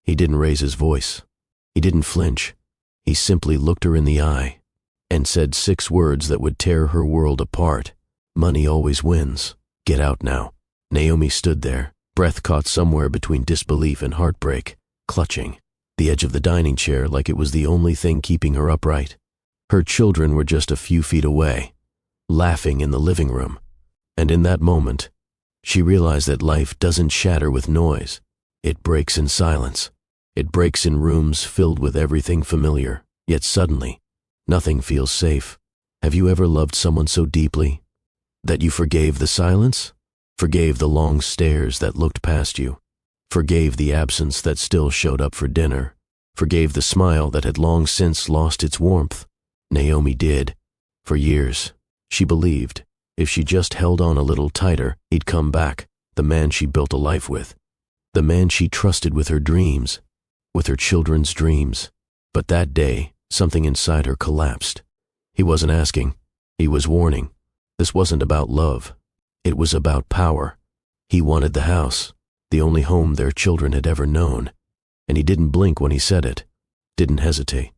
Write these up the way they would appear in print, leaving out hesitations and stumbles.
He didn't raise his voice. He didn't flinch. He simply looked her in the eye and said 6 words that would tear her world apart. Money always wins. Get out now. Naomi stood there, breath caught somewhere between disbelief and heartbreak, clutching the edge of the dining chair like it was the only thing keeping her upright. Her children were just a few feet away, laughing in the living room. And in that moment, she realized that life doesn't shatter with noise. It breaks in silence. It breaks in rooms filled with everything familiar, yet suddenly, nothing feels safe. Have you ever loved someone so deeply that you forgave the silence? Forgave the long stares that looked past you? Forgave the absence that still showed up for dinner? Forgave the smile that had long since lost its warmth? Naomi did. For years, she believed if she just held on a little tighter, he'd come back, the man she built a life with, the man she trusted with her dreams, with her children's dreams. But that day, something inside her collapsed. He wasn't asking, he was warning. This wasn't about love. It was about power. He wanted the house, the only home their children had ever known, and he didn't blink when he said it, didn't hesitate.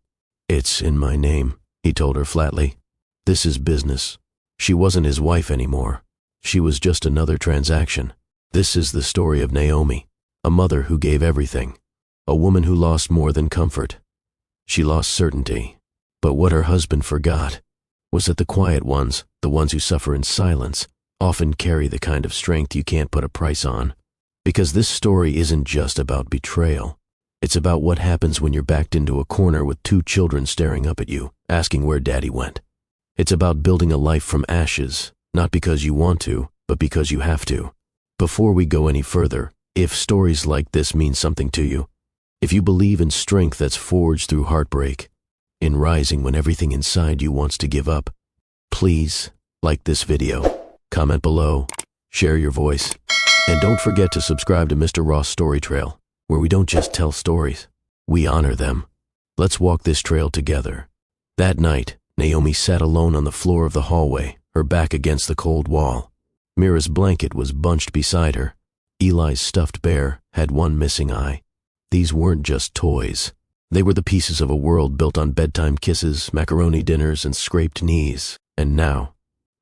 "It's in my name," he told her flatly. "This is business." She wasn't his wife anymore. She was just another transaction. This is the story of Naomi, a mother who gave everything, a woman who lost more than comfort. She lost certainty. But what her husband forgot was that the quiet ones, the ones who suffer in silence, often carry the kind of strength you can't put a price on. Because this story isn't just about betrayal. It's about what happens when you're backed into a corner with 2 children staring up at you, asking where daddy went. It's about building a life from ashes, not because you want to, but because you have to. Before we go any further, if stories like this mean something to you, if you believe in strength that's forged through heartbreak, in rising when everything inside you wants to give up, please like this video, comment below, share your voice, and don't forget to subscribe to Mr. Ross Story Trail, where we don't just tell stories, we honor them. Let's walk this trail together. That night, Naomi sat alone on the floor of the hallway, her back against the cold wall. Mira's blanket was bunched beside her. Eli's stuffed bear had one missing eye. These weren't just toys. They were the pieces of a world built on bedtime kisses, macaroni dinners, and scraped knees. And now,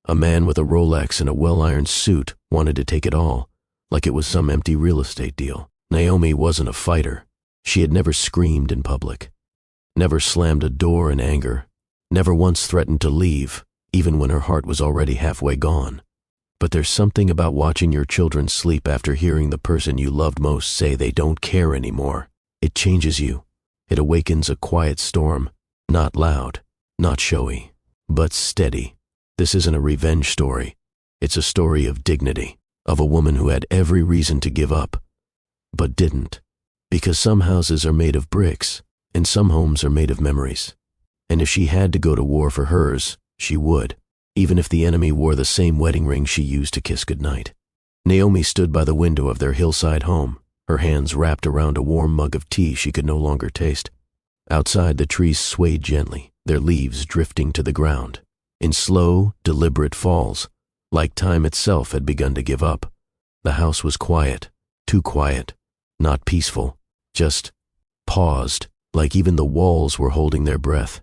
a man with a Rolex and a well-ironed suit wanted to take it all, like it was some empty real estate deal. Naomi wasn't a fighter. She had never screamed in public, never slammed a door in anger, never once threatened to leave, even when her heart was already halfway gone. But there's something about watching your children sleep after hearing the person you loved most say they don't care anymore. It changes you. It awakens a quiet storm, not loud, not showy, but steady. This isn't a revenge story. It's a story of dignity, of a woman who had every reason to give up, but didn't. Because some houses are made of bricks, and some homes are made of memories. And if she had to go to war for hers, she would, even if the enemy wore the same wedding ring she used to kiss goodnight. Naomi stood by the window of their hillside home, her hands wrapped around a warm mug of tea she could no longer taste. Outside, the trees swayed gently, their leaves drifting to the ground, in slow, deliberate falls, like time itself had begun to give up. The house was quiet, too quiet, not peaceful, just paused, like even the walls were holding their breath.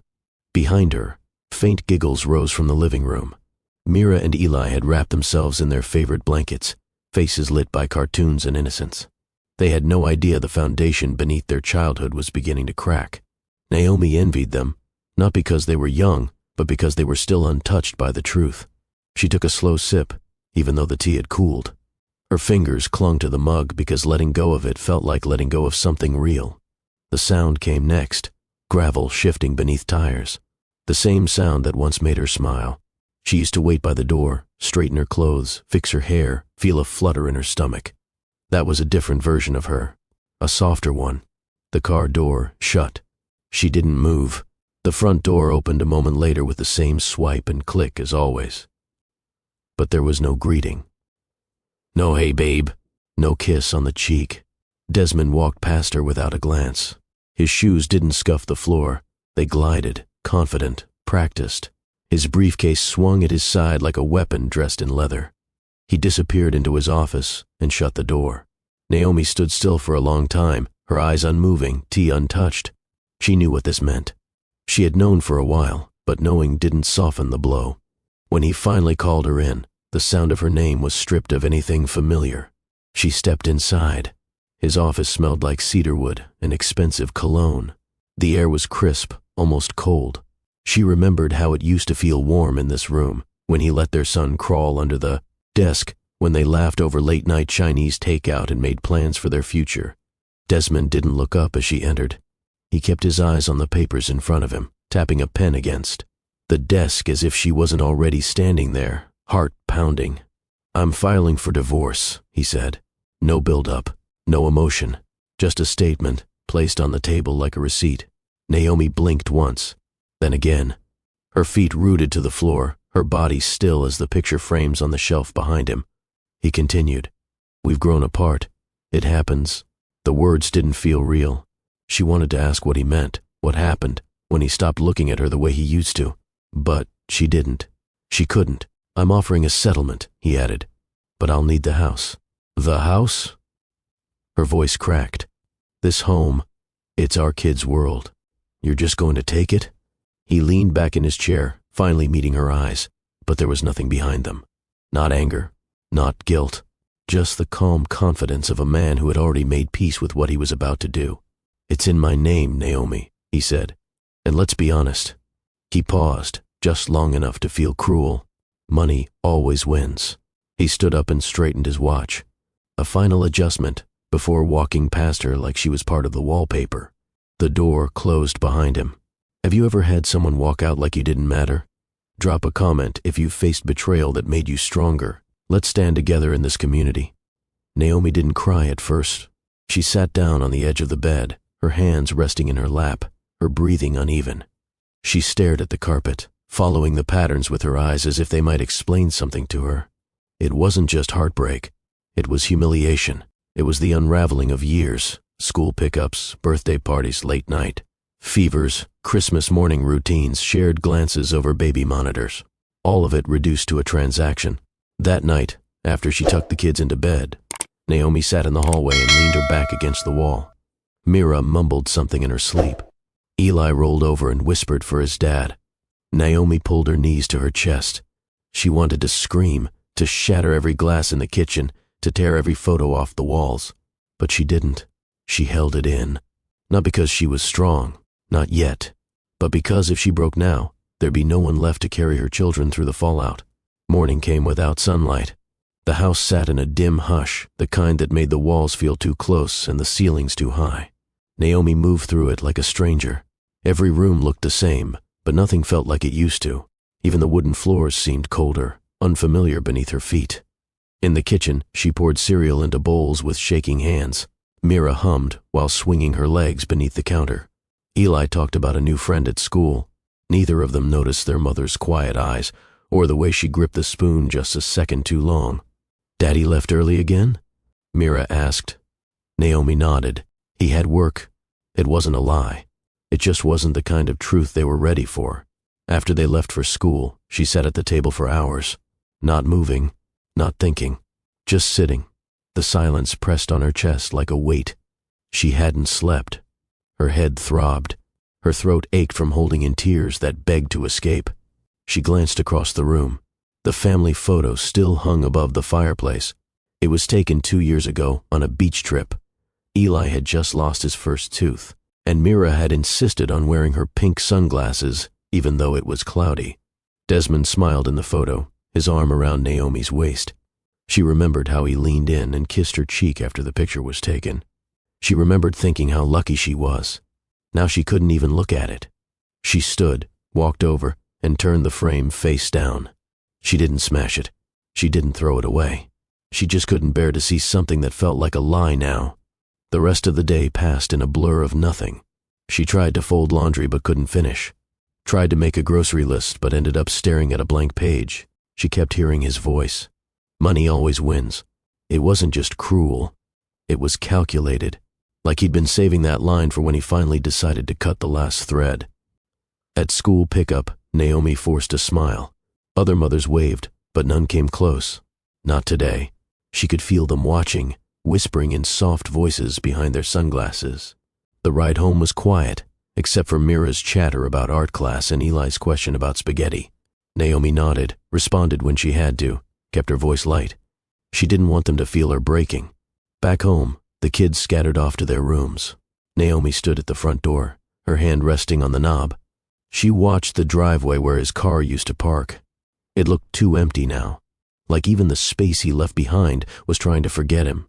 Behind her, faint giggles rose from the living room. Mira and Eli had wrapped themselves in their favorite blankets, faces lit by cartoons and innocence. They had no idea the foundation beneath their childhood was beginning to crack. Naomi envied them, not because they were young, but because they were still untouched by the truth. She took a slow sip, even though the tea had cooled. Her fingers clung to the mug because letting go of it felt like letting go of something real. The sound came next, gravel shifting beneath tires. The same sound that once made her smile. She used to wait by the door, straighten her clothes, fix her hair, feel a flutter in her stomach. That was a different version of her, a softer one. The car door shut. She didn't move. The front door opened a moment later with the same swipe and click as always. But there was no greeting. No "hey babe," no kiss on the cheek. Desmond walked past her without a glance. His shoes didn't scuff the floor. They glided, confident, practiced. His briefcase swung at his side like a weapon dressed in leather. He disappeared into his office and shut the door. Naomi stood still for a long time, her eyes unmoving, tea untouched. She knew what this meant. She had known for a while, but knowing didn't soften the blow. When he finally called her in, the sound of her name was stripped of anything familiar. She stepped inside. His office smelled like cedarwood and expensive cologne. The air was crisp, almost cold. She remembered how it used to feel warm in this room, when he let their son crawl under the desk, when they laughed over late-night Chinese takeout and made plans for their future. Desmond didn't look up as she entered. He kept his eyes on the papers in front of him, tapping a pen against the desk as if she wasn't already standing there, heart pounding. "I'm filing for divorce," he said. No build-up, no emotion, just a statement placed on the table like a receipt. Naomi blinked once, then again. Her feet rooted to the floor, her body still as the picture frames on the shelf behind him. He continued, "We've grown apart. It happens." The words didn't feel real. She wanted to ask what he meant, what happened, when he stopped looking at her the way he used to. But she didn't. She couldn't. "I'm offering a settlement," he added. "But I'll need the house." "The house?" Her voice cracked. "This home, it's our kid's world. You're just going to take it?" He leaned back in his chair, finally meeting her eyes, but there was nothing behind them. Not anger, not guilt, just the calm confidence of a man who had already made peace with what he was about to do. "It's in my name, Naomi," he said. "And let's be honest." He paused, just long enough to feel cruel. Money always wins. He stood up and straightened his watch. A final adjustment before walking past her like she was part of the wallpaper. The door closed behind him. Have you ever had someone walk out like you didn't matter? Drop a comment if you faced betrayal that made you stronger. Let's stand together in this community. Naomi didn't cry at first. She sat down on the edge of the bed, her hands resting in her lap, her breathing uneven. She stared at the carpet, following the patterns with her eyes as if they might explain something to her. It wasn't just heartbreak. It was humiliation. It was the unraveling of years, school pickups, birthday parties, late night, fevers, Christmas morning routines, shared glances over baby monitors. All of it reduced to a transaction. That night, after she tucked the kids into bed, Naomi sat in the hallway and leaned her back against the wall. Mira mumbled something in her sleep. Eli rolled over and whispered for his dad. Naomi pulled her knees to her chest. She wanted to scream, to shatter every glass in the kitchen, to tear every photo off the walls. But she didn't. She held it in. Not because she was strong, not yet, but because if she broke now, there'd be no one left to carry her children through the fallout. Morning came without sunlight. The house sat in a dim hush, the kind that made the walls feel too close and the ceilings too high. Naomi moved through it like a stranger. Every room looked the same, but nothing felt like it used to. Even the wooden floors seemed colder, unfamiliar beneath her feet. In the kitchen, she poured cereal into bowls with shaking hands. Mira hummed while swinging her legs beneath the counter. Eli talked about a new friend at school. Neither of them noticed their mother's quiet eyes, or the way she gripped the spoon just a second too long. "Daddy left early again?" Mira asked. Naomi nodded. He had work. It wasn't a lie. It just wasn't the kind of truth they were ready for. After they left for school, she sat at the table for hours, not moving, not thinking, just sitting. The silence pressed on her chest like a weight. She hadn't slept. Her head throbbed. Her throat ached from holding in tears that begged to escape. She glanced across the room. The family photo still hung above the fireplace. It was taken 2 years ago on a beach trip. Eli had just lost his first tooth, and Mira had insisted on wearing her pink sunglasses even though it was cloudy. Desmond smiled in the photo, his arm around Naomi's waist. She remembered how he leaned in and kissed her cheek after the picture was taken. She remembered thinking how lucky she was. Now she couldn't even look at it. She stood, walked over, and turned the frame face down. She didn't smash it. She didn't throw it away. She just couldn't bear to see something that felt like a lie now. The rest of the day passed in a blur of nothing. She tried to fold laundry but couldn't finish. Tried to make a grocery list but ended up staring at a blank page. She kept hearing his voice. Money always wins. It wasn't just cruel. It was calculated, like he'd been saving that line for when he finally decided to cut the last thread. At school pickup, Naomi forced a smile. Other mothers waved, but none came close. Not today. She could feel them watching, whispering in soft voices behind their sunglasses. The ride home was quiet, except for Mira's chatter about art class and Eli's question about spaghetti. Naomi nodded, responded when she had to, kept her voice light. She didn't want them to feel her breaking. Back home, the kids scattered off to their rooms. Naomi stood at the front door, her hand resting on the knob. She watched the driveway where his car used to park. It looked too empty now, like even the space he left behind was trying to forget him.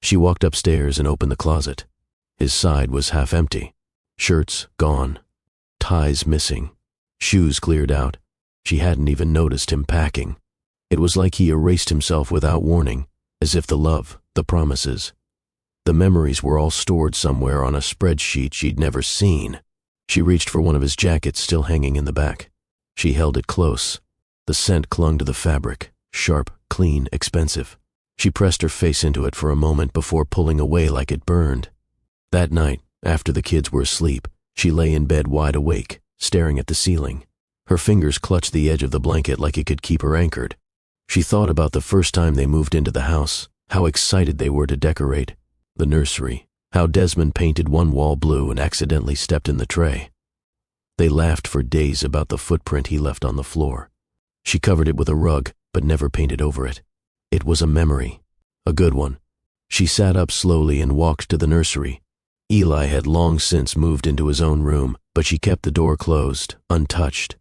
She walked upstairs and opened the closet. His side was half empty. Shirts gone, ties missing, shoes cleared out. She hadn't even noticed him packing. It was like he erased himself without warning, as if the love, the promises, the memories were all stored somewhere on a spreadsheet she'd never seen. She reached for one of his jackets still hanging in the back. She held it close. The scent clung to the fabric, sharp, clean, expensive. She pressed her face into it for a moment before pulling away like it burned. That night, after the kids were asleep, she lay in bed wide awake, staring at the ceiling. Her fingers clutched the edge of the blanket like it could keep her anchored. She thought about the first time they moved into the house, how excited they were to decorate. The nursery, how Desmond painted one wall blue and accidentally stepped in the tray. They laughed for days about the footprint he left on the floor. She covered it with a rug, but never painted over it. It was a memory, a good one. She sat up slowly and walked to the nursery. Eli had long since moved into his own room, but she kept the door closed, untouched.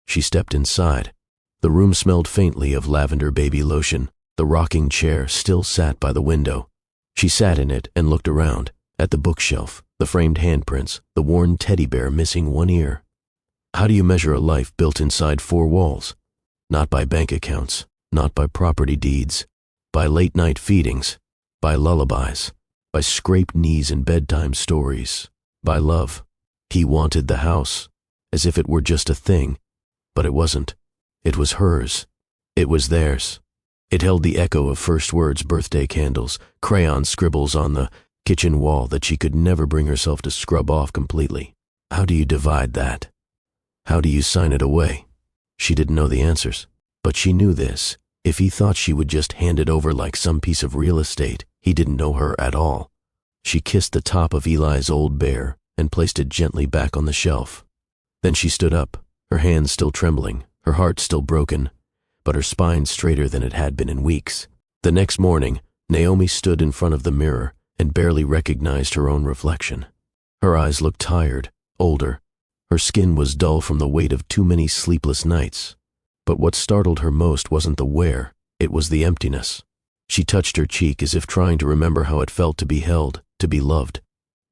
She stepped inside. The room smelled faintly of lavender baby lotion. The rocking chair still sat by the window. She sat in it and looked around, at the bookshelf, the framed handprints, the worn teddy bear missing one ear. How do you measure a life built inside four walls? Not by bank accounts, not by property deeds, by late-night feedings, by lullabies, by scraped knees and bedtime stories, by love. He wanted the house, as if it were just a thing, but it wasn't. It was hers. It was theirs. It held the echo of first words, birthday candles, crayon scribbles on the kitchen wall that she could never bring herself to scrub off completely. How do you divide that? How do you sign it away? She didn't know the answers, but she knew this. If he thought she would just hand it over like some piece of real estate, he didn't know her at all. She kissed the top of Eli's old bear and placed it gently back on the shelf. Then she stood up, her hands still trembling, her heart still broken, but her spine straighter than it had been in weeks. The next morning, Naomi stood in front of the mirror and barely recognized her own reflection. Her eyes looked tired, older. Her skin was dull from the weight of too many sleepless nights. But what startled her most wasn't the wear, it was the emptiness. She touched her cheek as if trying to remember how it felt to be held, to be loved.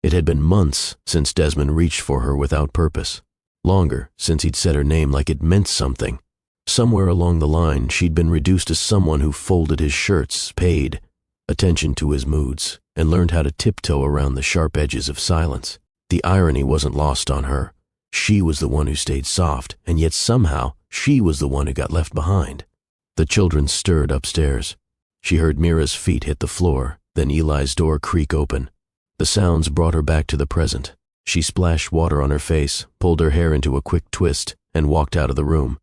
It had been months since Desmond reached for her without purpose. Longer since he'd said her name like it meant something. Somewhere along the line, she'd been reduced to someone who folded his shirts, paid attention to his moods, and learned how to tiptoe around the sharp edges of silence. The irony wasn't lost on her. She was the one who stayed soft, and yet somehow she was the one who got left behind. The children stirred upstairs. She heard Mira's feet hit the floor, then Eli's door creak open. The sounds brought her back to the present. She splashed water on her face, pulled her hair into a quick twist, and walked out of the room.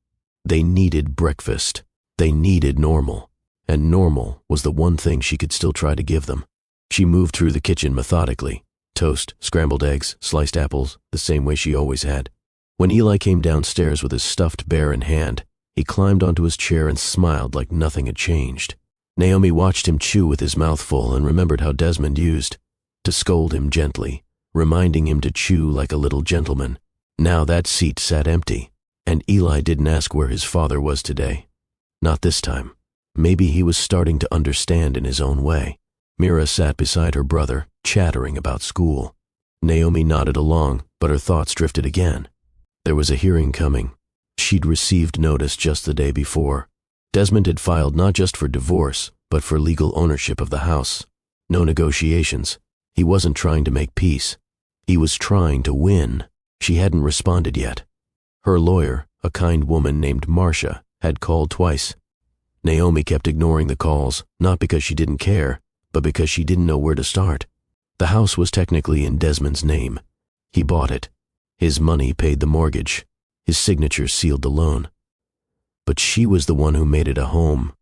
They needed breakfast. They needed normal. And normal was the one thing she could still try to give them. She moved through the kitchen methodically. Toast, scrambled eggs, sliced apples, the same way she always had. When Eli came downstairs with his stuffed bear in hand, he climbed onto his chair and smiled like nothing had changed. Naomi watched him chew with his mouth full and remembered how Desmond used to scold him gently, reminding him to chew like a little gentleman. Now that seat sat empty, and Eli didn't ask where his father was today. Not this time. Maybe he was starting to understand in his own way. Mira sat beside her brother, chattering about school. Naomi nodded along, but her thoughts drifted again. There was a hearing coming. She'd received notice just the day before. Desmond had filed not just for divorce, but for legal ownership of the house. No negotiations. He wasn't trying to make peace. He was trying to win. She hadn't responded yet. Her lawyer, a kind woman named Marcia, had called twice. Naomi kept ignoring the calls, not because she didn't care, but because she didn't know where to start. The house was technically in Desmond's name. He bought it. His money paid the mortgage. His signature sealed the loan. But she was the one who made it a home.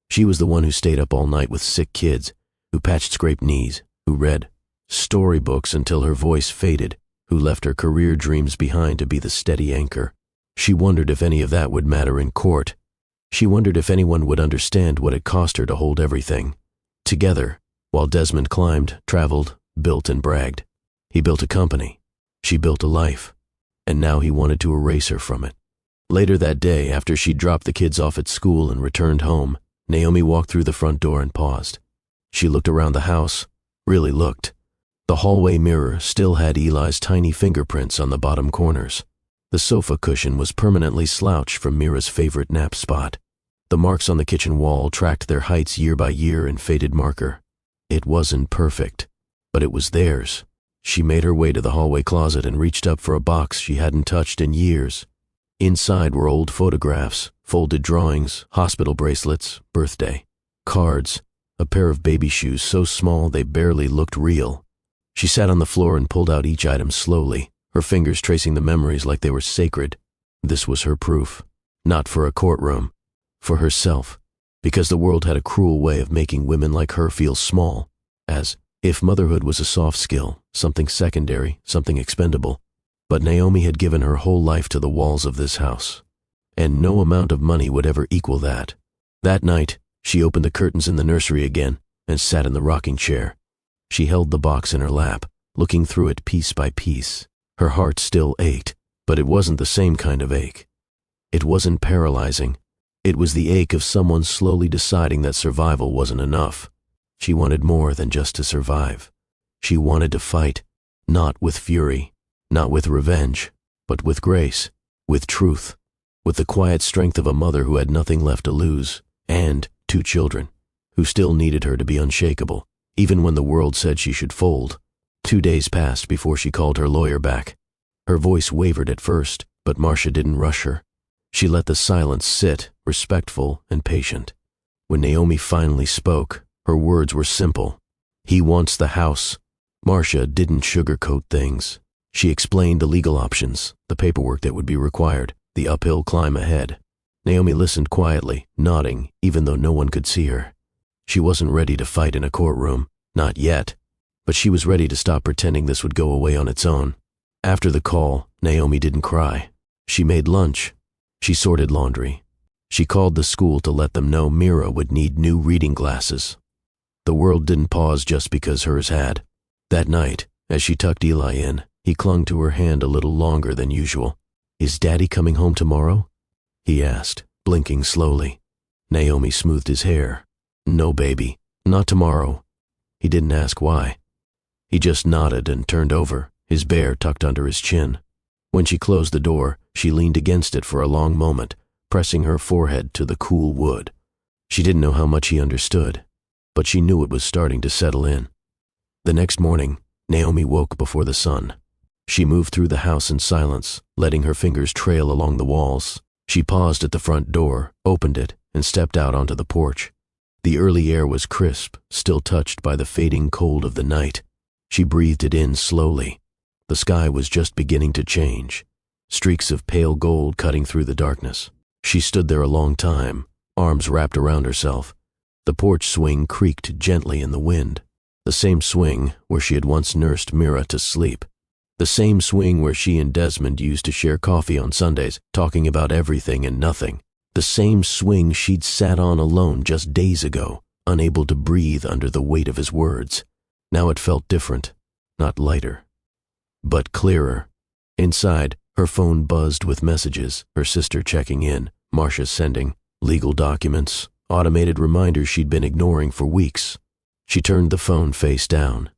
She was the one who stayed up all night with sick kids, who patched scraped knees, who read storybooks until her voice faded, who left her career dreams behind to be the steady anchor. She wondered if any of that would matter in court. She wondered if anyone would understand what it cost her to hold everything together, while Desmond climbed, traveled, built and bragged. He built a company. She built a life. And now he wanted to erase her from it. Later that day, after she'd dropped the kids off at school and returned home, Naomi walked through the front door and paused. She looked around the house, really looked. The hallway mirror still had Eli's tiny fingerprints on the bottom corners. The sofa cushion was permanently slouched from Mira's favorite nap spot. The marks on the kitchen wall tracked their heights year by year in faded marker. It wasn't perfect, but it was theirs. She made her way to the hallway closet and reached up for a box she hadn't touched in years. Inside were old photographs, folded drawings, hospital bracelets, birthday, cards, a pair of baby shoes so small they barely looked real. She sat on the floor and pulled out each item slowly, her fingers tracing the memories like they were sacred. This was her proof. Not for a courtroom. For herself. Because the world had a cruel way of making women like her feel small. As if motherhood was a soft skill, something secondary, something expendable. But Naomi had given her whole life to the walls of this house. And no amount of money would ever equal that. That night, she opened the curtains in the nursery again and sat in the rocking chair. She held the box in her lap, looking through it piece by piece. Her heart still ached, but it wasn't the same kind of ache. It wasn't paralyzing. It was the ache of someone slowly deciding that survival wasn't enough. She wanted more than just to survive. She wanted to fight, not with fury, not with revenge, but with grace, with truth, with the quiet strength of a mother who had nothing left to lose, and 2 children, who still needed her to be unshakable, even when the world said she should fold. 2 days passed before she called her lawyer back. Her voice wavered at first, but Marcia didn't rush her. She let the silence sit, respectful and patient. When Naomi finally spoke, her words were simple. He wants the house. Marcia didn't sugarcoat things. She explained the legal options, the paperwork that would be required, the uphill climb ahead. Naomi listened quietly, nodding, even though no one could see her. She wasn't ready to fight in a courtroom, not yet, but she was ready to stop pretending this would go away on its own. After the call, Naomi didn't cry. She made lunch. She sorted laundry. She called the school to let them know Mira would need new reading glasses. The world didn't pause just because hers had. That night, as she tucked Eli in, he clung to her hand a little longer than usual. "Is Daddy coming home tomorrow?" he asked, blinking slowly. Naomi smoothed his hair. "No, baby, not tomorrow." He didn't ask why. He just nodded and turned over, his bear tucked under his chin. When she closed the door, she leaned against it for a long moment, pressing her forehead to the cool wood. She didn't know how much he understood, but she knew it was starting to settle in. The next morning, Naomi woke before the sun. She moved through the house in silence, letting her fingers trail along the walls. She paused at the front door, opened it, and stepped out onto the porch. The early air was crisp, still touched by the fading cold of the night. She breathed it in slowly. The sky was just beginning to change, streaks of pale gold cutting through the darkness. She stood there a long time, arms wrapped around herself. The porch swing creaked gently in the wind. The same swing where she had once nursed Mira to sleep. The same swing where she and Desmond used to share coffee on Sundays, talking about everything and nothing. The same swing she'd sat on alone just days ago, unable to breathe under the weight of his words. Now it felt different, not lighter, but clearer. Inside, her phone buzzed with messages, her sister checking in, Marcia sending, legal documents, automated reminders she'd been ignoring for weeks. She turned the phone face down.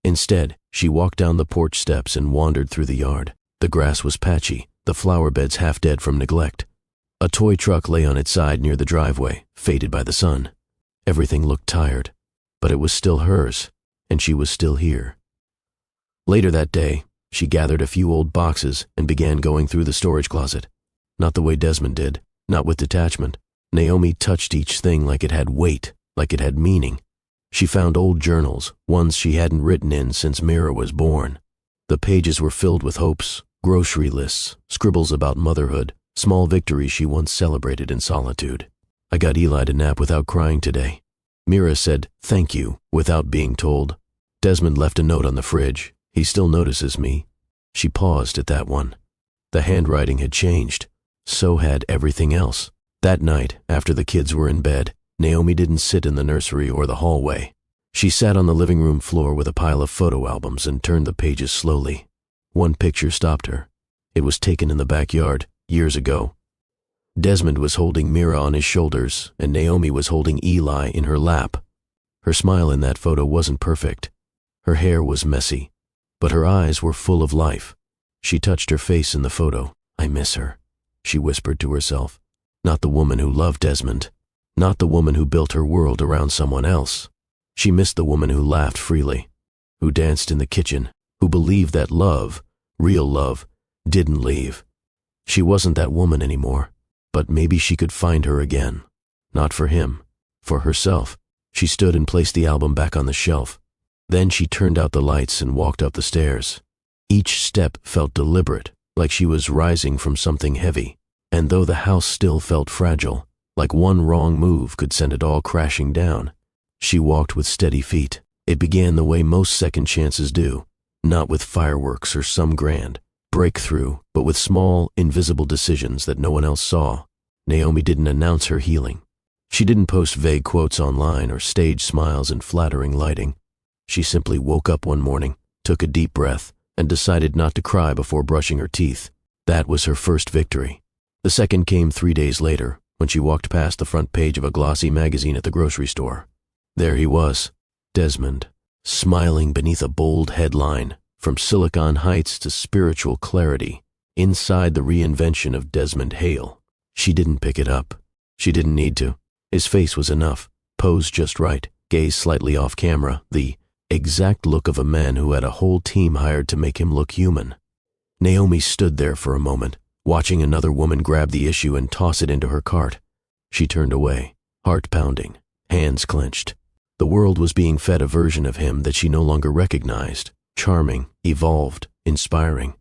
Instead, she walked down the porch steps and wandered through the yard. The grass was patchy, the flower beds half dead from neglect. A toy truck lay on its side near the driveway, faded by the sun. Everything looked tired, but it was still hers, and she was still here. Later that day, she gathered a few old boxes and began going through the storage closet. Not the way Desmond did, not with detachment. Naomi touched each thing like it had weight, like it had meaning. She found old journals, ones she hadn't written in since Mira was born. The pages were filled with hopes, grocery lists, scribbles about motherhood, small victories she once celebrated in solitude. "I got Eli to nap without crying today," Mira said, "Thank you," without being told. Desmond left a note on the fridge. "He still notices me." She paused at that one. The handwriting had changed. So had everything else. That night, after the kids were in bed, Naomi didn't sit in the nursery or the hallway. She sat on the living room floor with a pile of photo albums and turned the pages slowly. One picture stopped her. It was taken in the backyard, years ago. Desmond was holding Mira on his shoulders, and Naomi was holding Eli in her lap. Her smile in that photo wasn't perfect. Her hair was messy, but her eyes were full of life. She touched her face in the photo. "I miss her," she whispered to herself. Not the woman who loved Desmond. Not the woman who built her world around someone else. She missed the woman who laughed freely, who danced in the kitchen, who believed that love, real love, didn't leave. She wasn't that woman anymore, but maybe she could find her again. Not for him, for herself. She stood and placed the album back on the shelf. Then she turned out the lights and walked up the stairs. Each step felt deliberate, like she was rising from something heavy. And though the house still felt fragile, like one wrong move could send it all crashing down, she walked with steady feet. It began the way most second chances do, not with fireworks or some grand breakthrough, but with small, invisible decisions that no one else saw. Naomi didn't announce her healing. She didn't post vague quotes online or stage smiles in flattering lighting. She simply woke up one morning, took a deep breath, and decided not to cry before brushing her teeth. That was her first victory. The second came 3 days later, when she walked past the front page of a glossy magazine at the grocery store. There he was, Desmond, smiling beneath a bold headline, "From Silicon Heights to Spiritual Clarity," inside the reinvention of Desmond Hale. She didn't pick it up. She didn't need to. His face was enough, posed just right, gaze slightly off camera, the exact look of a man who had a whole team hired to make him look human. Naomi stood there for a moment, watching another woman grab the issue and toss it into her cart. She turned away, heart pounding, hands clenched. The world was being fed a version of him that she no longer recognized. Charming, evolved, inspiring.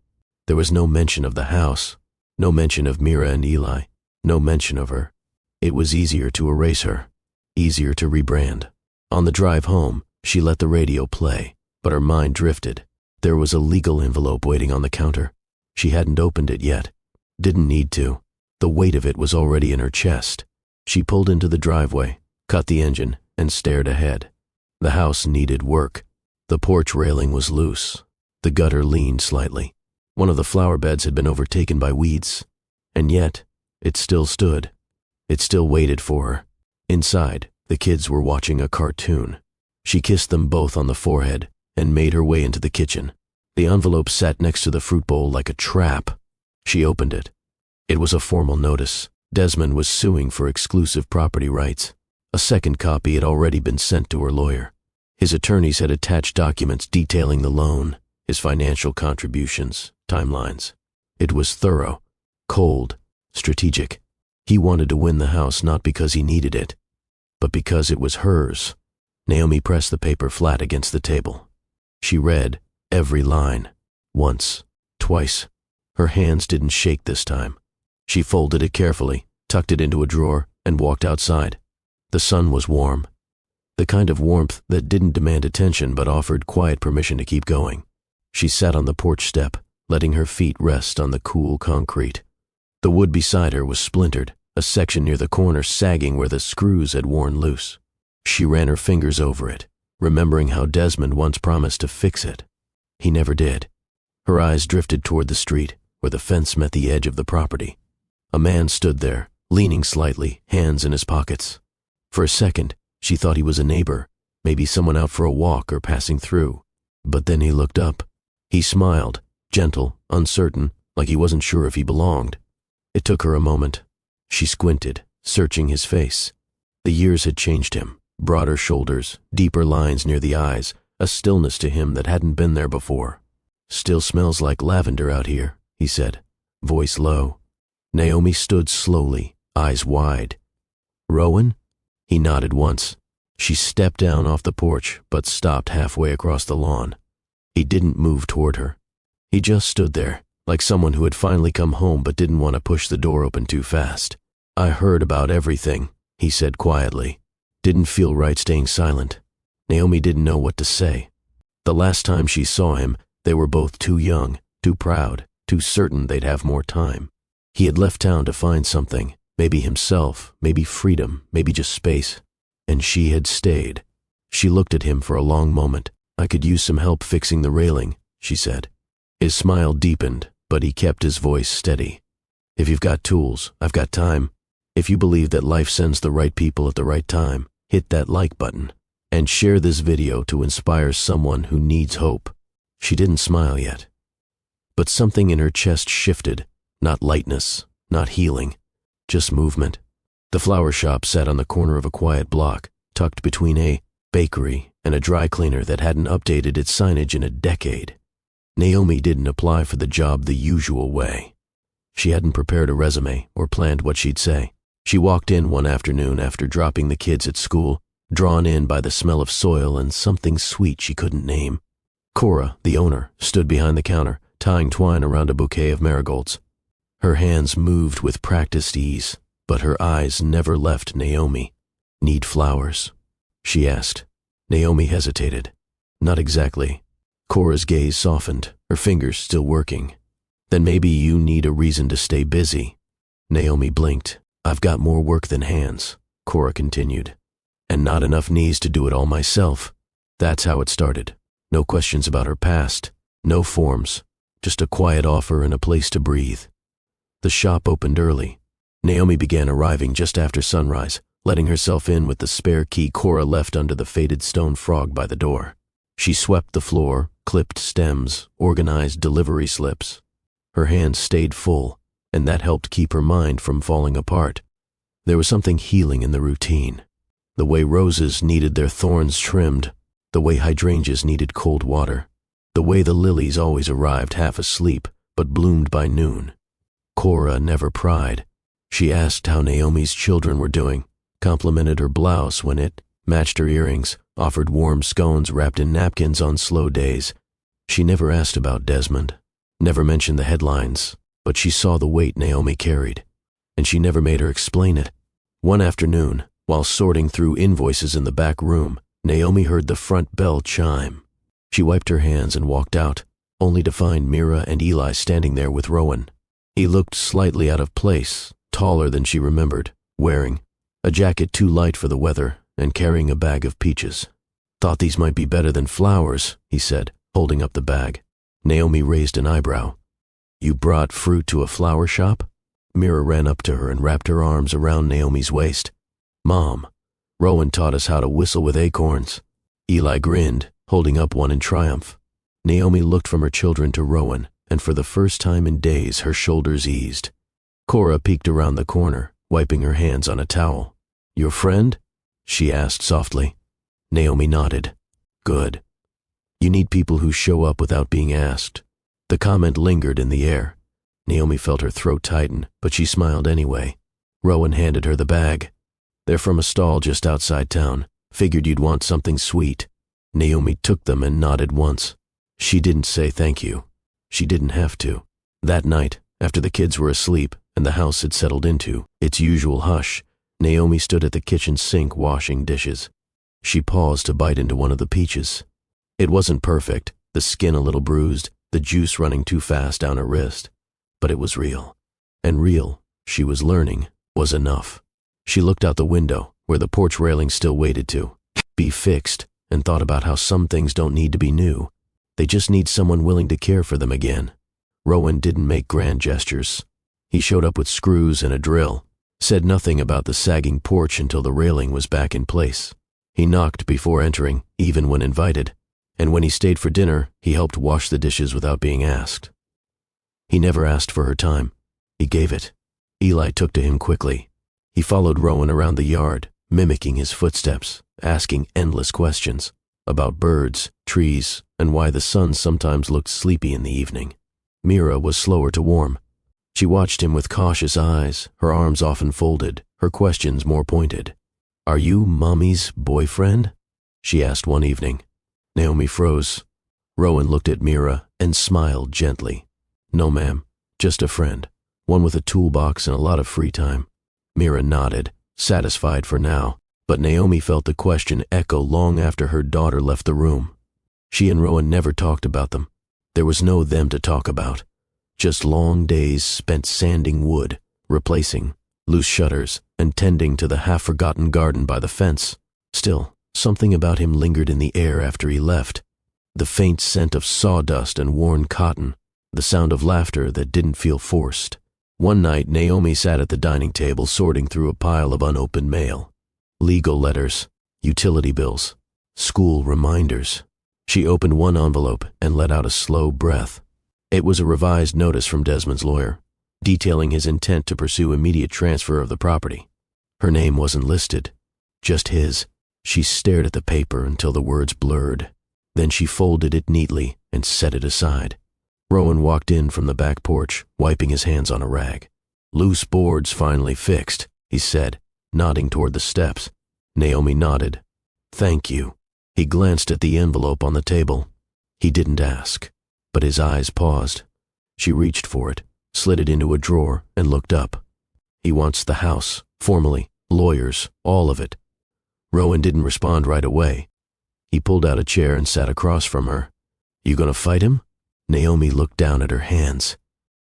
There was no mention of the house, no mention of Mira and Eli, no mention of her. It was easier to erase her, easier to rebrand. On the drive home, she let the radio play, but her mind drifted. There was a legal envelope waiting on the counter. She hadn't opened it yet. Didn't need to. The weight of it was already in her chest. She pulled into the driveway, cut the engine, and stared ahead. The house needed work. The porch railing was loose. The gutter leaned slightly. One of the flower beds had been overtaken by weeds. And yet, it still stood. It still waited for her. Inside, the kids were watching a cartoon. She kissed them both on the forehead and made her way into the kitchen. The envelope sat next to the fruit bowl like a trap. She opened it. It was a formal notice. Desmond was suing for exclusive property rights. A second copy had already been sent to her lawyer. His attorneys had attached documents detailing the loan, his financial contributions, timelines. It was thorough, cold, strategic. He wanted to win the house not because he needed it, but because it was hers. Naomi pressed the paper flat against the table. She read every line, once, twice. Her hands didn't shake this time. She folded it carefully, tucked it into a drawer, and walked outside. The sun was warm. The kind of warmth that didn't demand attention but offered quiet permission to keep going. She sat on the porch step, letting her feet rest on the cool concrete. The wood beside her was splintered, a section near the corner sagging where the screws had worn loose. She ran her fingers over it, remembering how Desmond once promised to fix it. He never did. Her eyes drifted toward the street, where the fence met the edge of the property. A man stood there, leaning slightly, hands in his pockets. For a second, she thought he was a neighbor, maybe someone out for a walk or passing through. But then he looked up. He smiled, gentle, uncertain, like he wasn't sure if he belonged. It took her a moment. She squinted, searching his face. The years had changed him. Broader shoulders, deeper lines near the eyes, a stillness to him that hadn't been there before. "Still smells like lavender out here," he said, voice low. Naomi stood slowly, eyes wide. "Rowan?" He nodded once. She stepped down off the porch, but stopped halfway across the lawn. He didn't move toward her. He just stood there, like someone who had finally come home but didn't want to push the door open too fast. "I heard about everything," he said quietly. Didn't feel right staying silent. Naomi didn't know what to say. The last time she saw him, they were both too young, too proud, too certain they'd have more time. He had left town to find something, maybe himself, maybe freedom, maybe just space. And she had stayed. She looked at him for a long moment. "I could use some help fixing the railing," she said. His smile deepened, but he kept his voice steady. "If you've got tools, I've got time. If you believe that life sends the right people at the right time, hit that like button. And share this video to inspire someone who needs hope." She didn't smile yet. But something in her chest shifted. Not lightness, not healing, just movement. The flower shop sat on the corner of a quiet block, tucked between a bakery and a dry cleaner that hadn't updated its signage in a decade. Naomi didn't apply for the job the usual way. She hadn't prepared a resume or planned what she'd say. She walked in one afternoon after dropping the kids at school, drawn in by the smell of soil and something sweet she couldn't name. Cora, the owner, stood behind the counter, tying twine around a bouquet of marigolds. Her hands moved with practiced ease, but her eyes never left Naomi. "Need flowers?" she asked. Naomi hesitated. "Not exactly." Cora's gaze softened, her fingers still working. "Then maybe you need a reason to stay busy." Naomi blinked. "I've got more work than hands," Cora continued. "And not enough knees to do it all myself." That's how it started. No questions about her past, no forms, just a quiet offer and a place to breathe. The shop opened early. Naomi began arriving just after sunrise, letting herself in with the spare key Cora left under the faded stone frog by the door. She swept the floor, clipped stems, organized delivery slips. Her hands stayed full, and that helped keep her mind from falling apart. There was something healing in the routine. The way roses needed their thorns trimmed, the way hydrangeas needed cold water, the way the lilies always arrived half asleep but bloomed by noon. Cora never pried. She asked how Naomi's children were doing, complimented her blouse when it matched her earrings, offered warm scones wrapped in napkins on slow days. She never asked about Desmond, never mentioned the headlines, but she saw the weight Naomi carried, and she never made her explain it. One afternoon, while sorting through invoices in the back room, Naomi heard the front bell chime. She wiped her hands and walked out, only to find Mira and Eli standing there with Rowan. He looked slightly out of place, taller than she remembered, wearing a jacket too light for the weather and carrying a bag of peaches. "Thought these might be better than flowers," he said, holding up the bag. Naomi raised an eyebrow. "You brought fruit to a flower shop?" Mira ran up to her and wrapped her arms around Naomi's waist. "Mom, Rowan taught us how to whistle with acorns." Eli grinned, holding up one in triumph. Naomi looked from her children to Rowan, and for the first time in days her shoulders eased. Cora peeked around the corner, wiping her hands on a towel. "Your friend?" she asked softly. Naomi nodded. "Good. You need people who show up without being asked." The comment lingered in the air. Naomi felt her throat tighten, but she smiled anyway. Rowan handed her the bag. "They're from a stall just outside town. Figured you'd want something sweet." Naomi took them and nodded once. She didn't say thank you. She didn't have to. That night, after the kids were asleep and the house had settled into its usual hush, Naomi stood at the kitchen sink washing dishes. She paused to bite into one of the peaches. It wasn't perfect, the skin a little bruised, the juice running too fast down her wrist. But it was real. And real, she was learning, was enough. She looked out the window, where the porch railing still waited to be fixed, and thought about how some things don't need to be new. They just need someone willing to care for them again. Rowan didn't make grand gestures. He showed up with screws and a drill, said nothing about the sagging porch until the railing was back in place. He knocked before entering, even when invited, and when he stayed for dinner, he helped wash the dishes without being asked. He never asked for her time. He gave it. Eli took to him quickly. He followed Rowan around the yard, mimicking his footsteps, asking endless questions about birds, trees, and why the sun sometimes looked sleepy in the evening. Mira was slower to warm. She watched him with cautious eyes, her arms often folded, her questions more pointed. "Are you Mommy's boyfriend?" she asked one evening. Naomi froze. Rowan looked at Mira and smiled gently. "No, ma'am, just a friend, one with a toolbox and a lot of free time." Mira nodded, satisfied for now. But Naomi felt the question echo long after her daughter left the room. She and Rowan never talked about them. There was no them to talk about. Just long days spent sanding wood, replacing loose shutters, and tending to the half-forgotten garden by the fence. Still, something about him lingered in the air after he left. The faint scent of sawdust and worn cotton, the sound of laughter that didn't feel forced. One night, Naomi sat at the dining table sorting through a pile of unopened mail. Legal letters, utility bills, school reminders. She opened one envelope and let out a slow breath. It was a revised notice from Desmond's lawyer, detailing his intent to pursue immediate transfer of the property. Her name wasn't listed, just his. She stared at the paper until the words blurred. Then she folded it neatly and set it aside. Rowan walked in from the back porch, wiping his hands on a rag. "Loose boards finally fixed," he said, nodding toward the steps. Naomi nodded. "Thank you." He glanced at the envelope on the table. He didn't ask, but his eyes paused. She reached for it, slid it into a drawer, and looked up. "He wants the house, formally, lawyers, all of it." Rowan didn't respond right away. He pulled out a chair and sat across from her. "You gonna fight him?" Naomi looked down at her hands.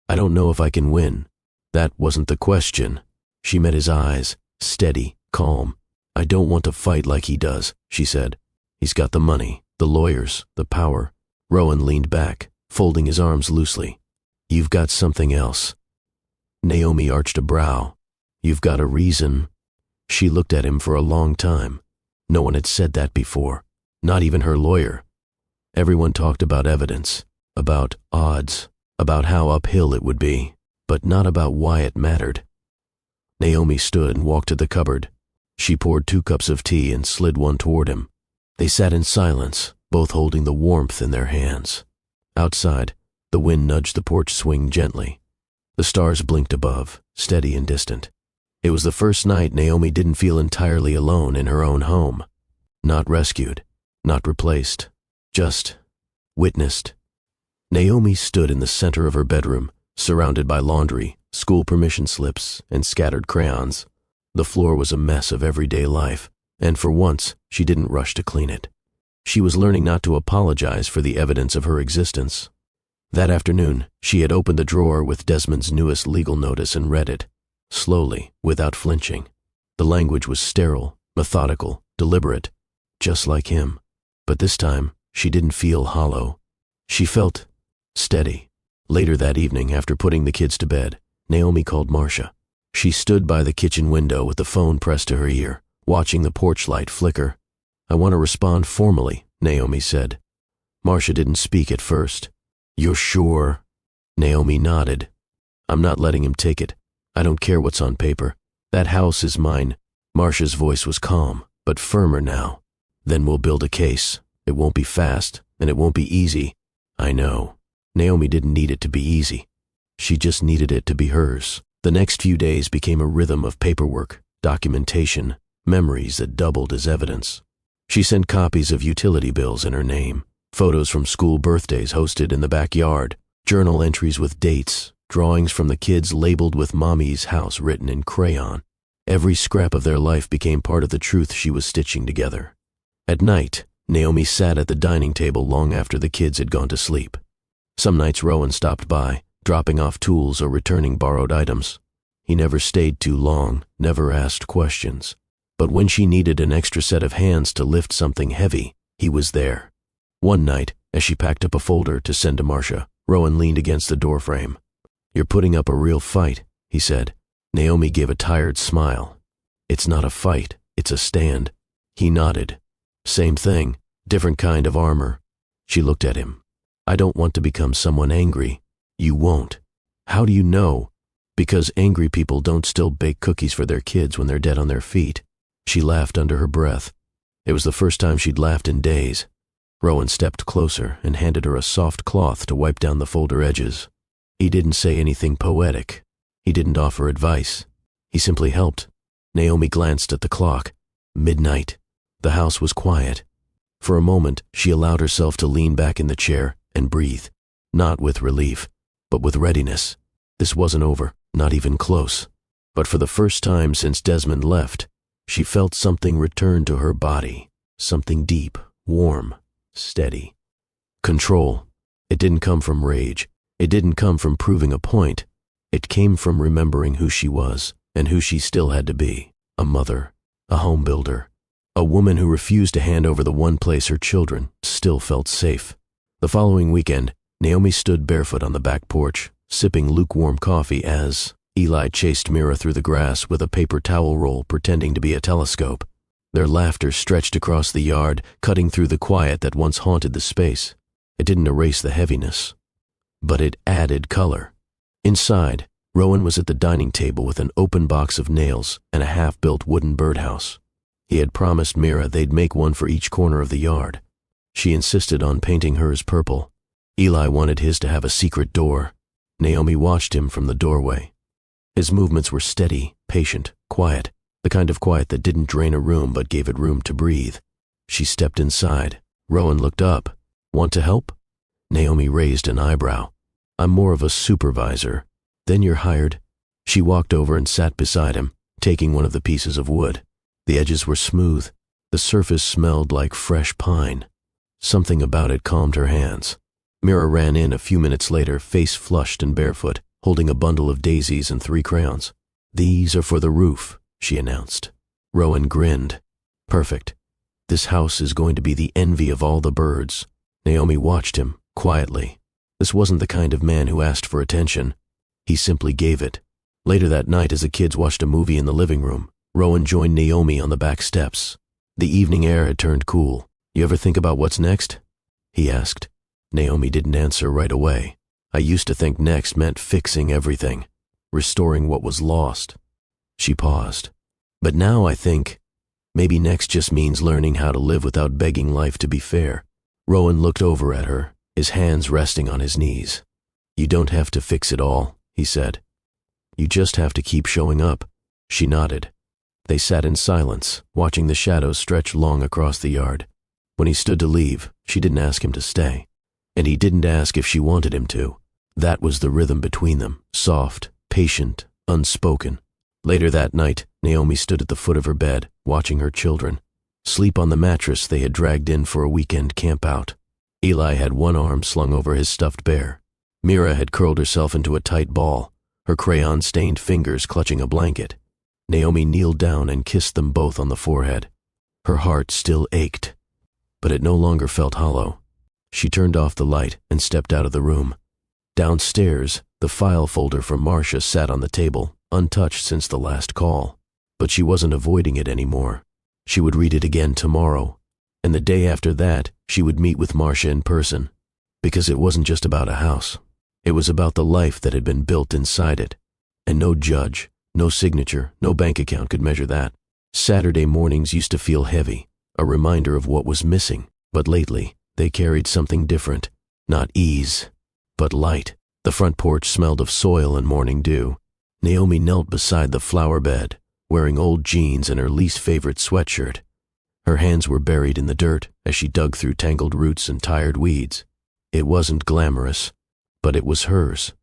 "I don't know if I can win." That wasn't the question. She met his eyes, steady, calm. "I don't want to fight like he does," she said. "He's got the money, the lawyers, the power." Rowan leaned back, folding his arms loosely. "You've got something else." Naomi arched a brow. "You've got a reason." She looked at him for a long time. No one had said that before, not even her lawyer. Everyone talked about evidence, about odds, about how uphill it would be, but not about why it mattered. Naomi stood and walked to the cupboard. She poured 2 cups of tea and slid one toward him. They sat in silence, both holding the warmth in their hands. Outside, the wind nudged the porch swing gently. The stars blinked above, steady and distant. It was the first night Naomi didn't feel entirely alone in her own home. Not rescued, not replaced, just witnessed. Naomi stood in the center of her bedroom, surrounded by laundry, school permission slips, and scattered crayons. The floor was a mess of everyday life, and for once, she didn't rush to clean it. She was learning not to apologize for the evidence of her existence. That afternoon, she had opened the drawer with Desmond's newest legal notice and read it, slowly, without flinching. The language was sterile, methodical, deliberate, just like him. But this time, she didn't feel hollow. She felt steady. Later that evening, after putting the kids to bed, Naomi called Marcia. She stood by the kitchen window with the phone pressed to her ear, watching the porch light flicker. "I want to respond formally," Naomi said. Marcia didn't speak at first. "You're sure?" Naomi nodded. "I'm not letting him take it. I don't care what's on paper. That house is mine." Marcia's voice was calm, but firmer now. "Then we'll build a case. It won't be fast, and it won't be easy." "I know." Naomi didn't need it to be easy. She just needed it to be hers. The next few days became a rhythm of paperwork, documentation, memories that doubled as evidence. She sent copies of utility bills in her name, photos from school birthdays hosted in the backyard, journal entries with dates, drawings from the kids labeled with Mommy's house written in crayon. Every scrap of their life became part of the truth she was stitching together. At night, Naomi sat at the dining table long after the kids had gone to sleep. Some nights Rowan stopped by, dropping off tools or returning borrowed items. He never stayed too long, never asked questions. But when she needed an extra set of hands to lift something heavy, he was there. One night, as she packed up a folder to send to Marcia, Rowan leaned against the doorframe. "You're putting up a real fight," he said. Naomi gave a tired smile. "It's not a fight, it's a stand." He nodded. "Same thing, different kind of armor." She looked at him. "I don't want to become someone angry." "You won't." "How do you know?" "Because angry people don't still bake cookies for their kids when they're dead on their feet." She laughed under her breath. It was the first time she'd laughed in days. Rowan stepped closer and handed her a soft cloth to wipe down the folder edges. He didn't say anything poetic. He didn't offer advice. He simply helped. Naomi glanced at the clock. Midnight. The house was quiet. For a moment, she allowed herself to lean back in the chair and breathe. Not with relief, but with readiness. This wasn't over, not even close. But for the first time since Desmond left, She felt something return to her body, something deep, warm, steady. Control. It didn't come from rage. It didn't come from proving a point. It came from remembering who she was and who she still had to be. A mother, a home builder, a woman who refused to hand over the one place her children still felt safe. The following weekend, Naomi stood barefoot on the back porch, sipping lukewarm coffee as Eli chased Mira through the grass with a paper towel roll pretending to be a telescope. Their laughter stretched across the yard, cutting through the quiet that once haunted the space. It didn't erase the heaviness, but it added color. Inside, Rowan was at the dining table with an open box of nails and a half-built wooden birdhouse. He had promised Mira they'd make one for each corner of the yard. She insisted on painting hers purple. Eli wanted his to have a secret door. Naomi watched him from the doorway. His movements were steady, patient, quiet, the kind of quiet that didn't drain a room but gave it room to breathe. She stepped inside. Rowan looked up. "Want to help?" Naomi raised an eyebrow. "I'm more of a supervisor." "Then you're hired." She walked over and sat beside him, taking one of the pieces of wood. The edges were smooth. The surface smelled like fresh pine. Something about it calmed her hands. Mira ran in a few minutes later, face flushed and barefoot, holding a bundle of daisies and 3 crayons. "These are for the roof," she announced. Rowan grinned. "Perfect. This house is going to be the envy of all the birds." Naomi watched him, quietly. This wasn't the kind of man who asked for attention. He simply gave it. Later that night, as the kids watched a movie in the living room, Rowan joined Naomi on the back steps. The evening air had turned cool. "You ever think about what's next?" he asked. Naomi didn't answer right away. "I used to think next meant fixing everything, restoring what was lost." She paused. "But now I think maybe next just means learning how to live without begging life to be fair." Rowan looked over at her, his hands resting on his knees. "You don't have to fix it all," he said. "You just have to keep showing up." She nodded. They sat in silence, watching the shadows stretch long across the yard. When he stood to leave, she didn't ask him to stay. And he didn't ask if she wanted him to. That was the rhythm between them, soft, patient, unspoken. Later that night, Naomi stood at the foot of her bed, watching her children sleep on the mattress they had dragged in for a weekend camp-out. Eli had one arm slung over his stuffed bear. Mira had curled herself into a tight ball, her crayon-stained fingers clutching a blanket. Naomi kneeled down and kissed them both on the forehead. Her heart still ached, but it no longer felt hollow. She turned off the light and stepped out of the room. Downstairs, the file folder from Marcia sat on the table, untouched since the last call. But she wasn't avoiding it anymore. She would read it again tomorrow, and the day after that, she would meet with Marcia in person. Because it wasn't just about a house. It was about the life that had been built inside it. And no judge, no signature, no bank account could measure that. Saturday mornings used to feel heavy, a reminder of what was missing. But lately, they carried something different. Not ease, but light. The front porch smelled of soil and morning dew. Naomi knelt beside the flower bed, wearing old jeans and her least favorite sweatshirt. Her hands were buried in the dirt as she dug through tangled roots and tired weeds. It wasn't glamorous, but it was hers.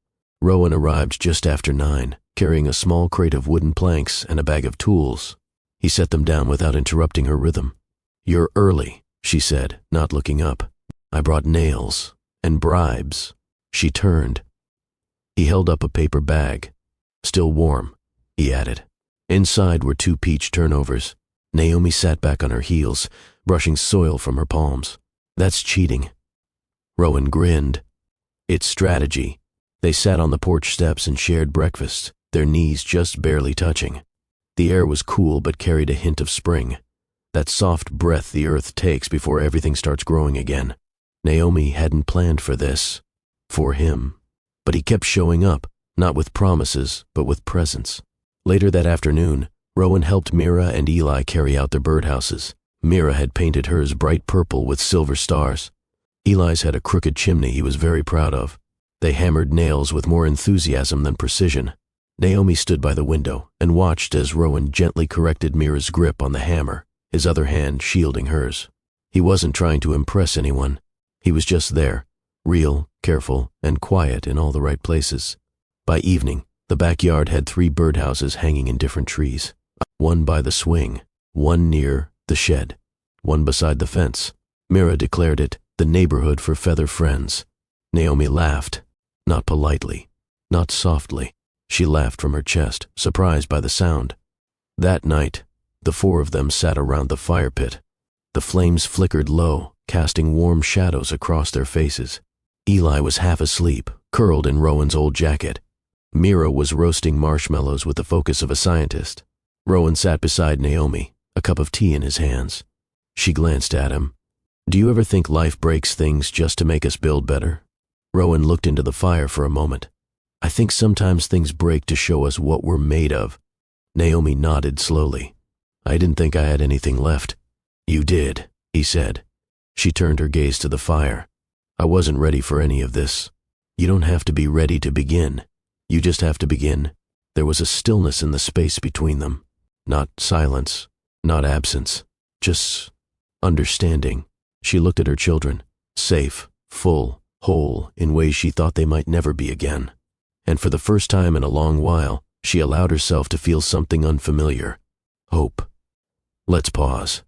Rowan arrived just after 9, carrying a small crate of wooden planks and a bag of tools. He set them down without interrupting her rhythm. "You're early," she said, not looking up. "I brought nails and bribes." She turned. He held up a paper bag. "Still warm," he added. Inside were 2 peach turnovers. Naomi sat back on her heels, brushing soil from her palms. "That's cheating." Rowan grinned. "It's strategy." They sat on the porch steps and shared breakfast, their knees just barely touching. The air was cool but carried a hint of spring, that soft breath the earth takes before everything starts growing again. Naomi hadn't planned for this, for him, but he kept showing up, not with promises, but with presence. Later that afternoon, Rowan helped Mira and Eli carry out their birdhouses. Mira had painted hers bright purple with silver stars. Eli's had a crooked chimney he was very proud of. They hammered nails with more enthusiasm than precision. Naomi stood by the window and watched as Rowan gently corrected Mira's grip on the hammer, his other hand shielding hers. He wasn't trying to impress anyone. He was just there, real, careful, and quiet in all the right places. By evening, the backyard had 3 birdhouses hanging in different trees. One by the swing, One near the shed, one beside the fence. Mira declared it the neighborhood for feather friends. Naomi laughed, not politely, not softly. She laughed from her chest, surprised by the sound. That night, the four of them sat around the fire pit. The flames flickered low, casting warm shadows across their faces. Eli was half asleep, curled in Rowan's old jacket. Mira was roasting marshmallows with the focus of a scientist. Rowan sat beside Naomi, a cup of tea in his hands. She glanced at him. "Do you ever think life breaks things just to make us build better?" Rowan looked into the fire for a moment. "I think sometimes things break to show us what we're made of." Naomi nodded slowly. "I didn't think I had anything left." "You did," he said. She turned her gaze to the fire. "I wasn't ready for any of this." "You don't have to be ready to begin. You just have to begin." There was a stillness in the space between them. Not silence, not absence, just understanding. She looked at her children, safe, full, whole, in ways she thought they might never be again. And for the first time in a long while, she allowed herself to feel something unfamiliar. Hope. Let's pause.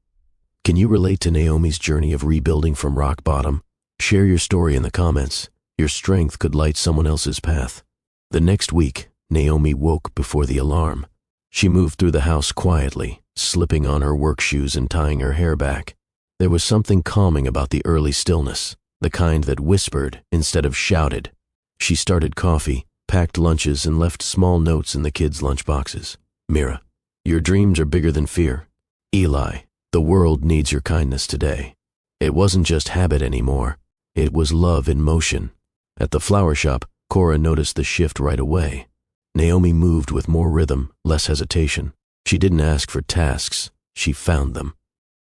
Can you relate to Naomi's journey of rebuilding from rock bottom? Share your story in the comments. Your strength could light someone else's path. The next week, Naomi woke before the alarm. She moved through the house quietly, slipping on her work shoes and tying her hair back. There was something calming about the early stillness, the kind that whispered instead of shouted. She started coffee, packed lunches, and left small notes in the kids' lunchboxes. "Mira, your dreams are bigger than fear." "Eli, the world needs your kindness today." It wasn't just habit anymore. It was love in motion. At the flower shop, Cora noticed the shift right away. Naomi moved with more rhythm, less hesitation. She didn't ask for tasks. She found them.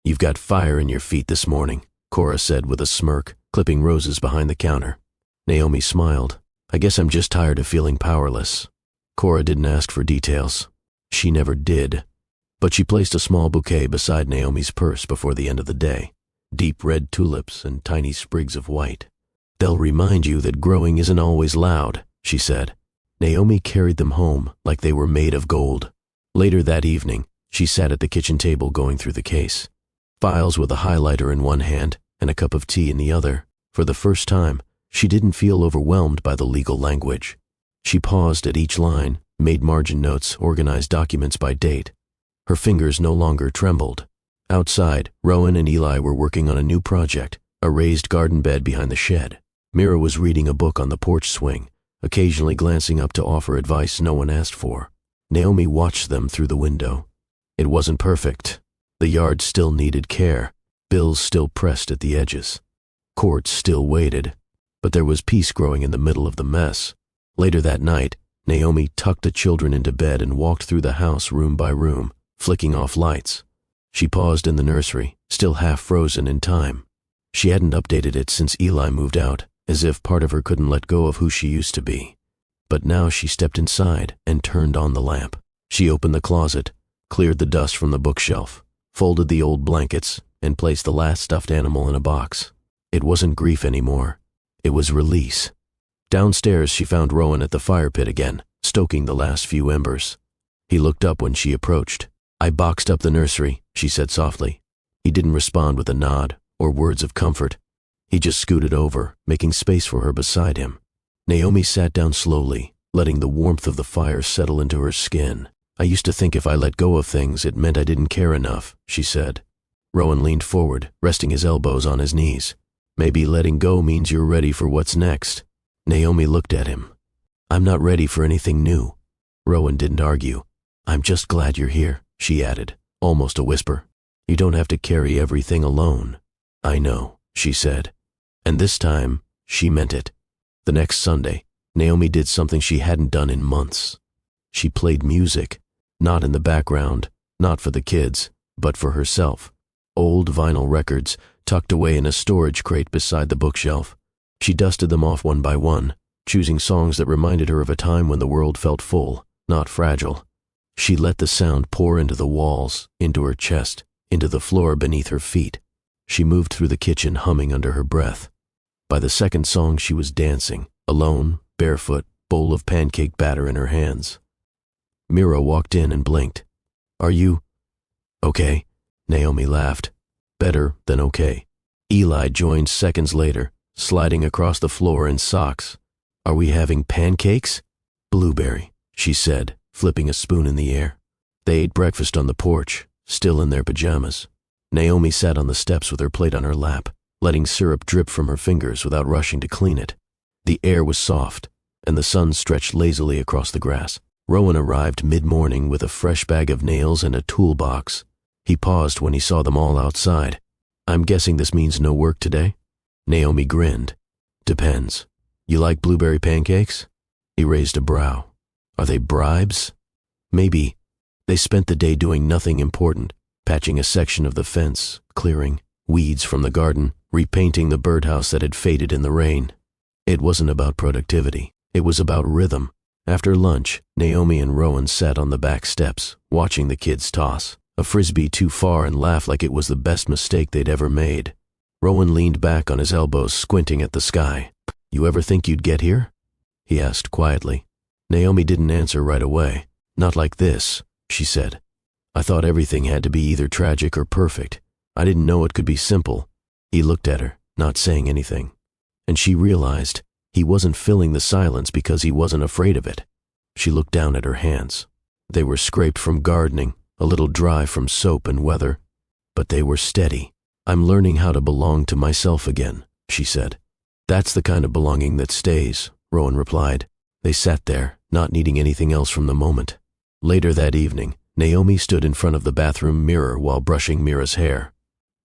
"You've got fire in your feet this morning," Cora said with a smirk, clipping roses behind the counter. Naomi smiled. "I guess I'm just tired of feeling powerless." Cora didn't ask for details. She never did. But she placed a small bouquet beside Naomi's purse before the end of the day. Deep red tulips and tiny sprigs of white. "They'll remind you that growing isn't always loud," she said. Naomi carried them home like they were made of gold. Later that evening, she sat at the kitchen table going through the case. Files with a highlighter in one hand and a cup of tea in the other. For the first time, she didn't feel overwhelmed by the legal language. She paused at each line, made margin notes, organized documents by date. Her fingers no longer trembled. Outside, Rowan and Eli were working on a new project, a raised garden bed behind the shed. Mira was reading a book on the porch swing, occasionally glancing up to offer advice no one asked for. Naomi watched them through the window. It wasn't perfect. The yard still needed care. Bills still pressed at the edges. Courts still waited. But there was peace growing in the middle of the mess. Later that night, Naomi tucked the children into bed and walked through the house room by room, flicking off lights. She paused in the nursery, still half frozen in time. She hadn't updated it since Eli moved out, as if part of her couldn't let go of who she used to be. But now she stepped inside and turned on the lamp. She opened the closet, cleared the dust from the bookshelf, folded the old blankets, and placed the last stuffed animal in a box. It wasn't grief anymore. It was release. Downstairs, she found Rowan at the fire pit again, stoking the last few embers. He looked up when she approached. "I boxed up the nursery," she said softly. He didn't respond with a nod or words of comfort. He just scooted over, making space for her beside him. Naomi sat down slowly, letting the warmth of the fire settle into her skin. "I used to think if I let go of things, it meant I didn't care enough," she said. Rowan leaned forward, resting his elbows on his knees. "Maybe letting go means you're ready for what's next." Naomi looked at him. "I'm not ready for anything new." Rowan didn't argue. "I'm just glad you're here," she added, almost a whisper. "You don't have to carry everything alone." "I know," she said. And this time, she meant it. The next Sunday, Naomi did something she hadn't done in months. She played music, not in the background, not for the kids, but for herself. Old vinyl records, tucked away in a storage crate beside the bookshelf. She dusted them off one by one, choosing songs that reminded her of a time when the world felt full, not fragile. She let the sound pour into the walls, into her chest, into the floor beneath her feet. She moved through the kitchen humming under her breath. By the second song she was dancing, alone, barefoot, bowl of pancake batter in her hands. Mira walked in and blinked. "Are you okay?" Naomi laughed. Better than okay. Eli joined seconds later, sliding across the floor in socks. Are we having pancakes? Blueberry, she said, flipping a spoon in the air. They ate breakfast on the porch, still in their pajamas. Naomi sat on the steps with her plate on her lap, letting syrup drip from her fingers without rushing to clean it. The air was soft, and the sun stretched lazily across the grass. Rowan arrived mid-morning with a fresh bag of nails and a toolbox. He paused when he saw them all outside. I'm guessing this means no work today? Naomi grinned. Depends. You like blueberry pancakes? He raised a brow. Are they bribes? Maybe. They spent the day doing nothing important, patching a section of the fence, clearing weeds from the garden, repainting the birdhouse that had faded in the rain. It wasn't about productivity. It was about rhythm. After lunch, Naomi and Rowan sat on the back steps, watching the kids toss a frisbee too far and laugh like it was the best mistake they'd ever made. Rowan leaned back on his elbows, squinting at the sky. You ever think you'd get here? He asked quietly. Naomi didn't answer right away. Not like this, she said. I thought everything had to be either tragic or perfect. I didn't know it could be simple. He looked at her, not saying anything. And she realized he wasn't filling the silence because he wasn't afraid of it. She looked down at her hands. They were scraped from gardening, a little dry from soap and weather, but they were steady. I'm learning how to belong to myself again, she said. That's the kind of belonging that stays, Rowan replied. They sat there, not needing anything else from the moment. Later that evening, Naomi stood in front of the bathroom mirror while brushing Mira's hair.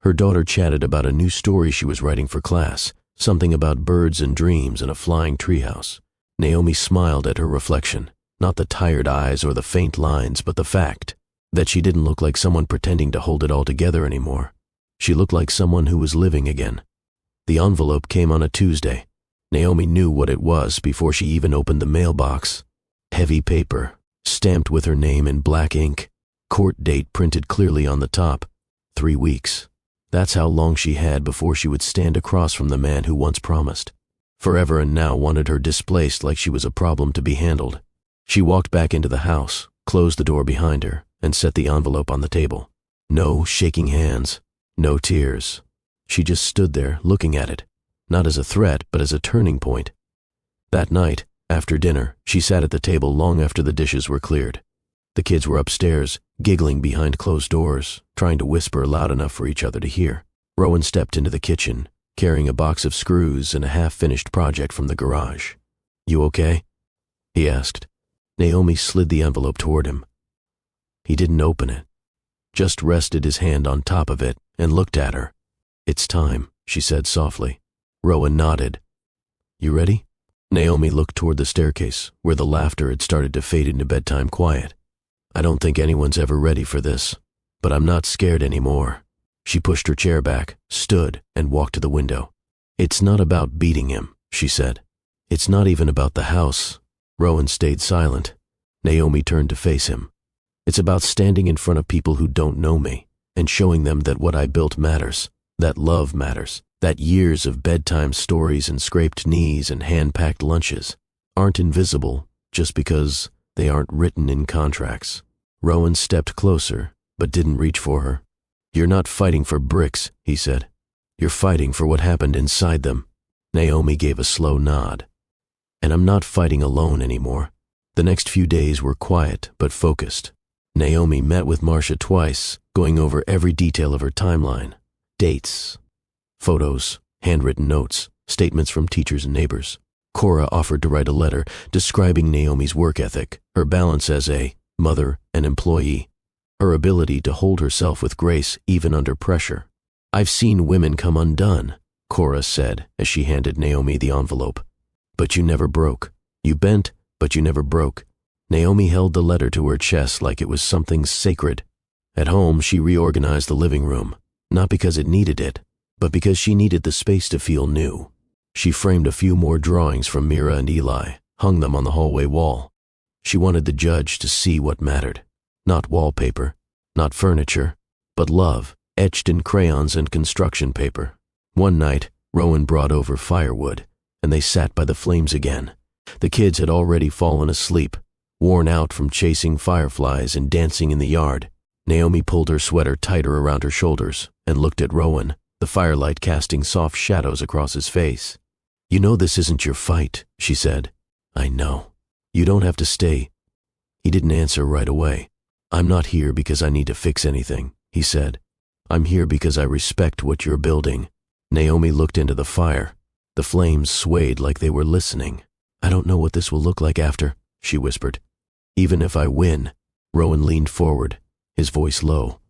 Her daughter chatted about a new story she was writing for class, something about birds and dreams and a flying treehouse. Naomi smiled at her reflection, not the tired eyes or the faint lines, but the fact that she didn't look like someone pretending to hold it all together anymore. She looked like someone who was living again. The envelope came on a Tuesday. Naomi knew what it was before she even opened the mailbox. Heavy paper, stamped with her name in black ink, court date printed clearly on the top. 3 weeks. That's how long she had before she would stand across from the man who once promised. Forever and now wanted her displaced like she was a problem to be handled. She walked back into the house, closed the door behind her, and set the envelope on the table. No shaking hands, no tears. She just stood there looking at it, not as a threat but as a turning point. That night, after dinner, she sat at the table long after the dishes were cleared. The kids were upstairs, giggling behind closed doors, trying to whisper loud enough for each other to hear. Rowan stepped into the kitchen, carrying a box of screws and a half-finished project from the garage. You okay? He asked. Naomi slid the envelope toward him. He didn't open it, just rested his hand on top of it and looked at her. It's time, she said softly. Rowan nodded. You ready? Naomi looked toward the staircase, where the laughter had started to fade into bedtime quiet. I don't think anyone's ever ready for this, but I'm not scared anymore. She pushed her chair back, stood, and walked to the window. It's not about beating him, she said. It's not even about the house. Rowan stayed silent. Naomi turned to face him. It's about standing in front of people who don't know me and showing them that what I built matters, that love matters, that years of bedtime stories and scraped knees and hand-packed lunches aren't invisible just because they aren't written in contracts. Rowan stepped closer, but didn't reach for her. You're not fighting for bricks, he said. You're fighting for what happened inside them. Naomi gave a slow nod. And I'm not fighting alone anymore. The next few days were quiet but focused. Naomi met with Marcia twice, going over every detail of her timeline. Dates, photos, handwritten notes, statements from teachers and neighbors. Cora offered to write a letter describing Naomi's work ethic, her balance as a mother and employee, her ability to hold herself with grace even under pressure. I've seen women come undone, Cora said as she handed Naomi the envelope. But you never broke. You bent, but you never broke. Naomi held the letter to her chest like it was something sacred. At home, she reorganized the living room, not because it needed it, but because she needed the space to feel new. She framed a few more drawings from Mira and Eli, hung them on the hallway wall. She wanted the judge to see what mattered. Not wallpaper, not furniture, but love, etched in crayons and construction paper. One night, Rowan brought over firewood, and they sat by the flames again. The kids had already fallen asleep, worn out from chasing fireflies and dancing in the yard. Naomi pulled her sweater tighter around her shoulders and looked at Rowan, the firelight casting soft shadows across his face. "You know this isn't your fight," she said. "I know. You don't have to stay." He didn't answer right away. "I'm not here because I need to fix anything," he said. "I'm here because I respect what you're building." Naomi looked into the fire. The flames swayed like they were listening. "I don't know what this will look like after," she whispered. "Even if I win." Rowan leaned forward, his voice low.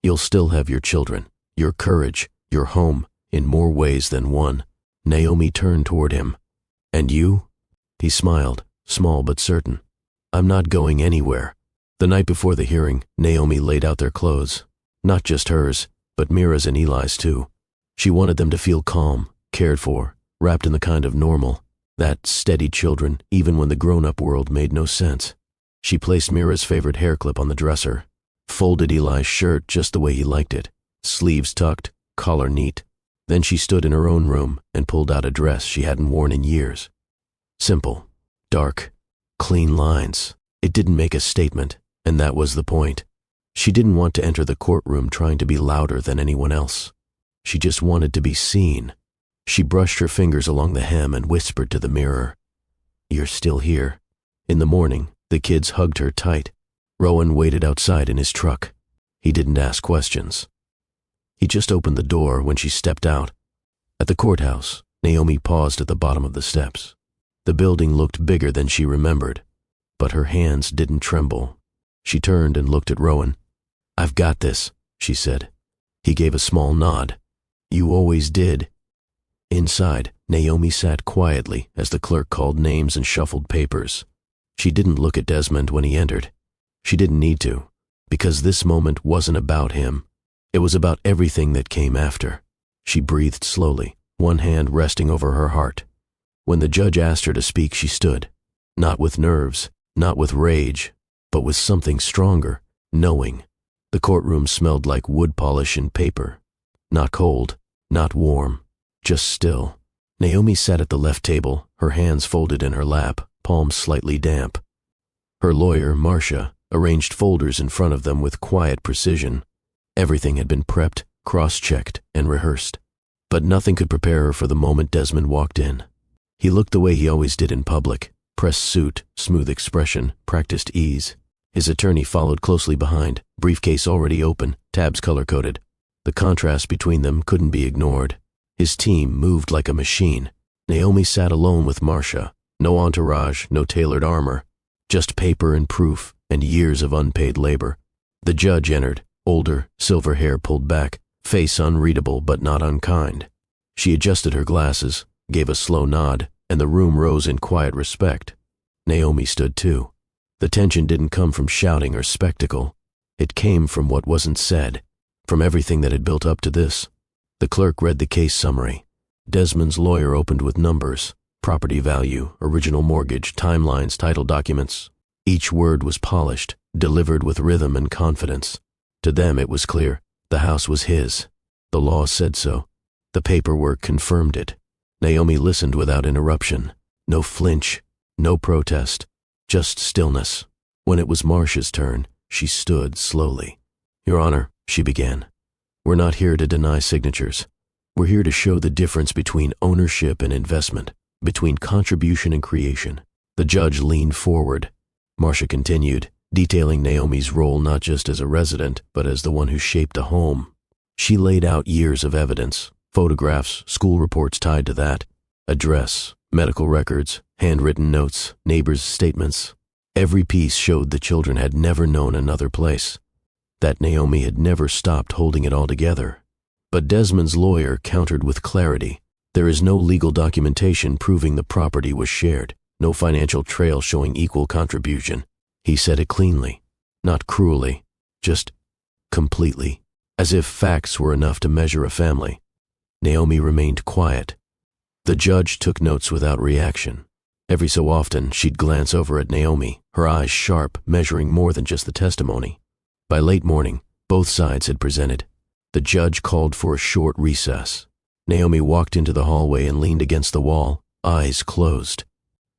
"You'll still have your children, your courage, your home, in more ways than one." Naomi turned toward him. "And you?" He smiled, small but certain. "I'm not going anywhere." The night before the hearing, Naomi laid out their clothes. Not just hers, but Mira's and Eli's too. She wanted them to feel calm, cared for, wrapped in the kind of normal that steadied children even when the grown-up world made no sense. She placed Mira's favorite hair clip on the dresser, folded Eli's shirt just the way he liked it, sleeves tucked, collar neat. Then she stood in her own room and pulled out a dress she hadn't worn in years. Simple, dark, clean lines. It didn't make a statement, and that was the point. She didn't want to enter the courtroom trying to be louder than anyone else. She just wanted to be seen. She brushed her fingers along the hem and whispered to the mirror, "You're still here." In the morning, the kids hugged her tight. Rowan waited outside in his truck. He didn't ask questions. He just opened the door when she stepped out. At the courthouse, Naomi paused at the bottom of the steps. The building looked bigger than she remembered, but her hands didn't tremble. She turned and looked at Rowan. "I've got this," she said. He gave a small nod. "You always did." Inside, Naomi sat quietly as the clerk called names and shuffled papers. She didn't look at Desmond when he entered. She didn't need to, because this moment wasn't about him. It was about everything that came after. She breathed slowly, one hand resting over her heart. When the judge asked her to speak, she stood, not with nerves, not with rage, but with something stronger, knowing. The courtroom smelled like wood polish and paper. Not cold, not warm, just still. Naomi sat at the left table, her hands folded in her lap, palms slightly damp. Her lawyer, Marcia, arranged folders in front of them with quiet precision. Everything had been prepped, cross-checked, and rehearsed. But nothing could prepare her for the moment Desmond walked in. He looked the way he always did in public, pressed suit, smooth expression, practiced ease. His attorney followed closely behind, briefcase already open, tabs color-coded. The contrast between them couldn't be ignored. His team moved like a machine. Naomi sat alone with Marcia. No entourage, no tailored armor. Just paper and proof, and years of unpaid labor. The judge entered, older, silver hair pulled back, face unreadable but not unkind. She adjusted her glasses, gave a slow nod, and the room rose in quiet respect. Naomi stood too. The tension didn't come from shouting or spectacle. It came from what wasn't said, from everything that had built up to this. The clerk read the case summary. Desmond's lawyer opened with numbers, property value, original mortgage, timelines, title documents. Each word was polished, delivered with rhythm and confidence. To them it was clear, the house was his. The law said so. The paperwork confirmed it. Naomi listened without interruption. No flinch, no protest, just stillness. When it was Marcia's turn, she stood slowly. "Your Honor," she began, "we're not here to deny signatures. We're here to show the difference between ownership and investment, between contribution and creation." The judge leaned forward. Marcia continued, detailing Naomi's role not just as a resident, but as the one who shaped a home. She laid out years of evidence, photographs, school reports tied to that, address, medical records, handwritten notes, neighbors' statements. Every piece showed the children had never known another place, that Naomi had never stopped holding it all together. But Desmond's lawyer countered with clarity. There is no legal documentation proving the property was shared, no financial trail showing equal contribution. He said it cleanly, not cruelly, just completely, as if facts were enough to measure a family. Naomi remained quiet. The judge took notes without reaction. Every so often, she'd glance over at Naomi, her eyes sharp, measuring more than just the testimony. By late morning, both sides had presented. The judge called for a short recess. Naomi walked into the hallway and leaned against the wall, eyes closed.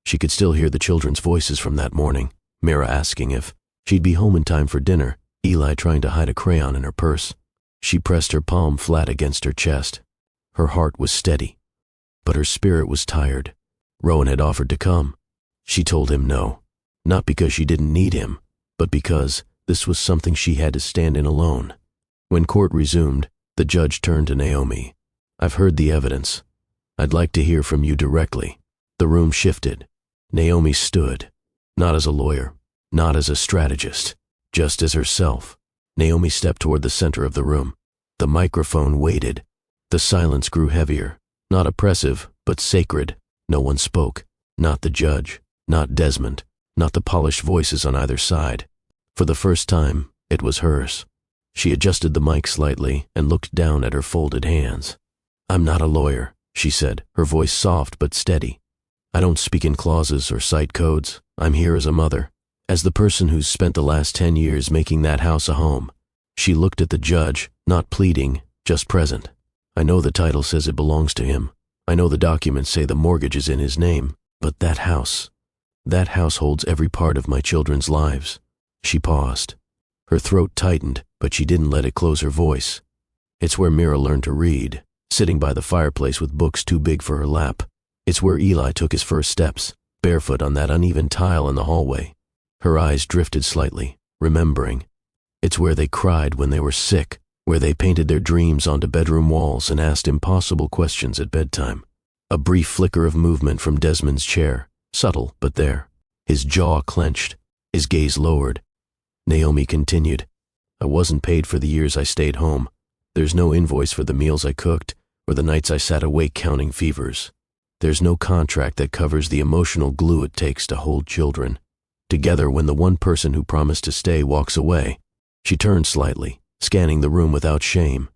She could still hear the children's voices from that morning, Mira asking if she'd be home in time for dinner, Eli trying to hide a crayon in her purse. She pressed her palm flat against her chest. Her heart was steady, but her spirit was tired. Rowan had offered to come. She told him no, not because she didn't need him, but because this was something she had to stand in alone. When court resumed, the judge turned to Naomi. "I've heard the evidence. I'd like to hear from you directly." The room shifted. Naomi stood, not as a lawyer, not as a strategist, just as herself. Naomi stepped toward the center of the room. The microphone waited. The silence grew heavier, not oppressive, but sacred. No one spoke, not the judge, not Desmond, not the polished voices on either side. For the first time, it was hers. She adjusted the mic slightly and looked down at her folded hands. "I'm not a lawyer," she said, her voice soft but steady. "I don't speak in clauses or cite codes. I'm here as a mother, as the person who's spent the last 10 years making that house a home." She looked at the judge, not pleading, just present. "I know the title says it belongs to him. I know the documents say the mortgage is in his name, but that house holds every part of my children's lives." She paused. Her throat tightened, but she didn't let it close her voice. "It's where Mira learned to read, sitting by the fireplace with books too big for her lap. It's where Eli took his first steps, barefoot on that uneven tile in the hallway." Her eyes drifted slightly, remembering. "It's where they cried when they were sick, where they painted their dreams onto bedroom walls and asked impossible questions at bedtime." A brief flicker of movement from Desmond's chair, subtle but there. His jaw clenched, his gaze lowered. Naomi continued, "I wasn't paid for the years I stayed home. There's no invoice for the meals I cooked or the nights I sat awake counting fevers. There's no contract that covers the emotional glue it takes to hold children together when the one person who promised to stay walks away." She turned slightly, scanning the room without shame.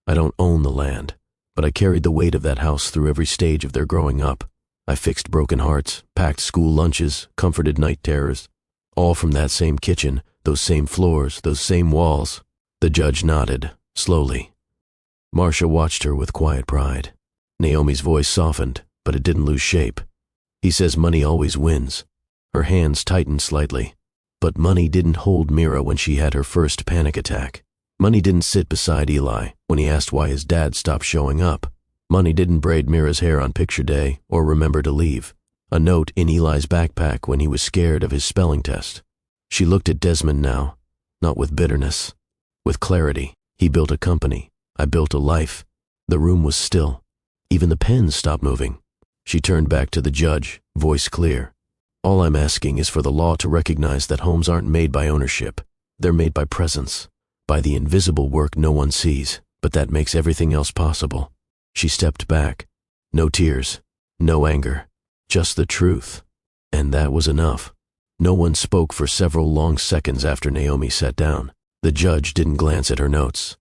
"I don't own the land, but I carried the weight of that house through every stage of their growing up. I fixed broken hearts, packed school lunches, comforted night terrors, all from that same kitchen, those same floors, those same walls." The judge nodded, slowly. Marcia watched her with quiet pride. Naomi's voice softened, but it didn't lose shape. "He says money always wins." Her hands tightened slightly. But money didn't hold Mira when she had her first panic attack. Money didn't sit beside Eli when he asked why his dad stopped showing up. Money didn't braid Mira's hair on picture day or remember to leave. A note in Eli's backpack when he was scared of his spelling test. She looked at Desmond now, not with bitterness, with clarity. He built a company. I built a life. The room was still. Even the pens stopped moving. She turned back to the judge, voice clear. "All I'm asking is for the law to recognize that homes aren't made by ownership. They're made by presence, by the invisible work no one sees, but that makes everything else possible." She stepped back. No tears, no anger, just the truth. And that was enough. No one spoke for several long seconds after Naomi sat down. The judge didn't glance at her notes.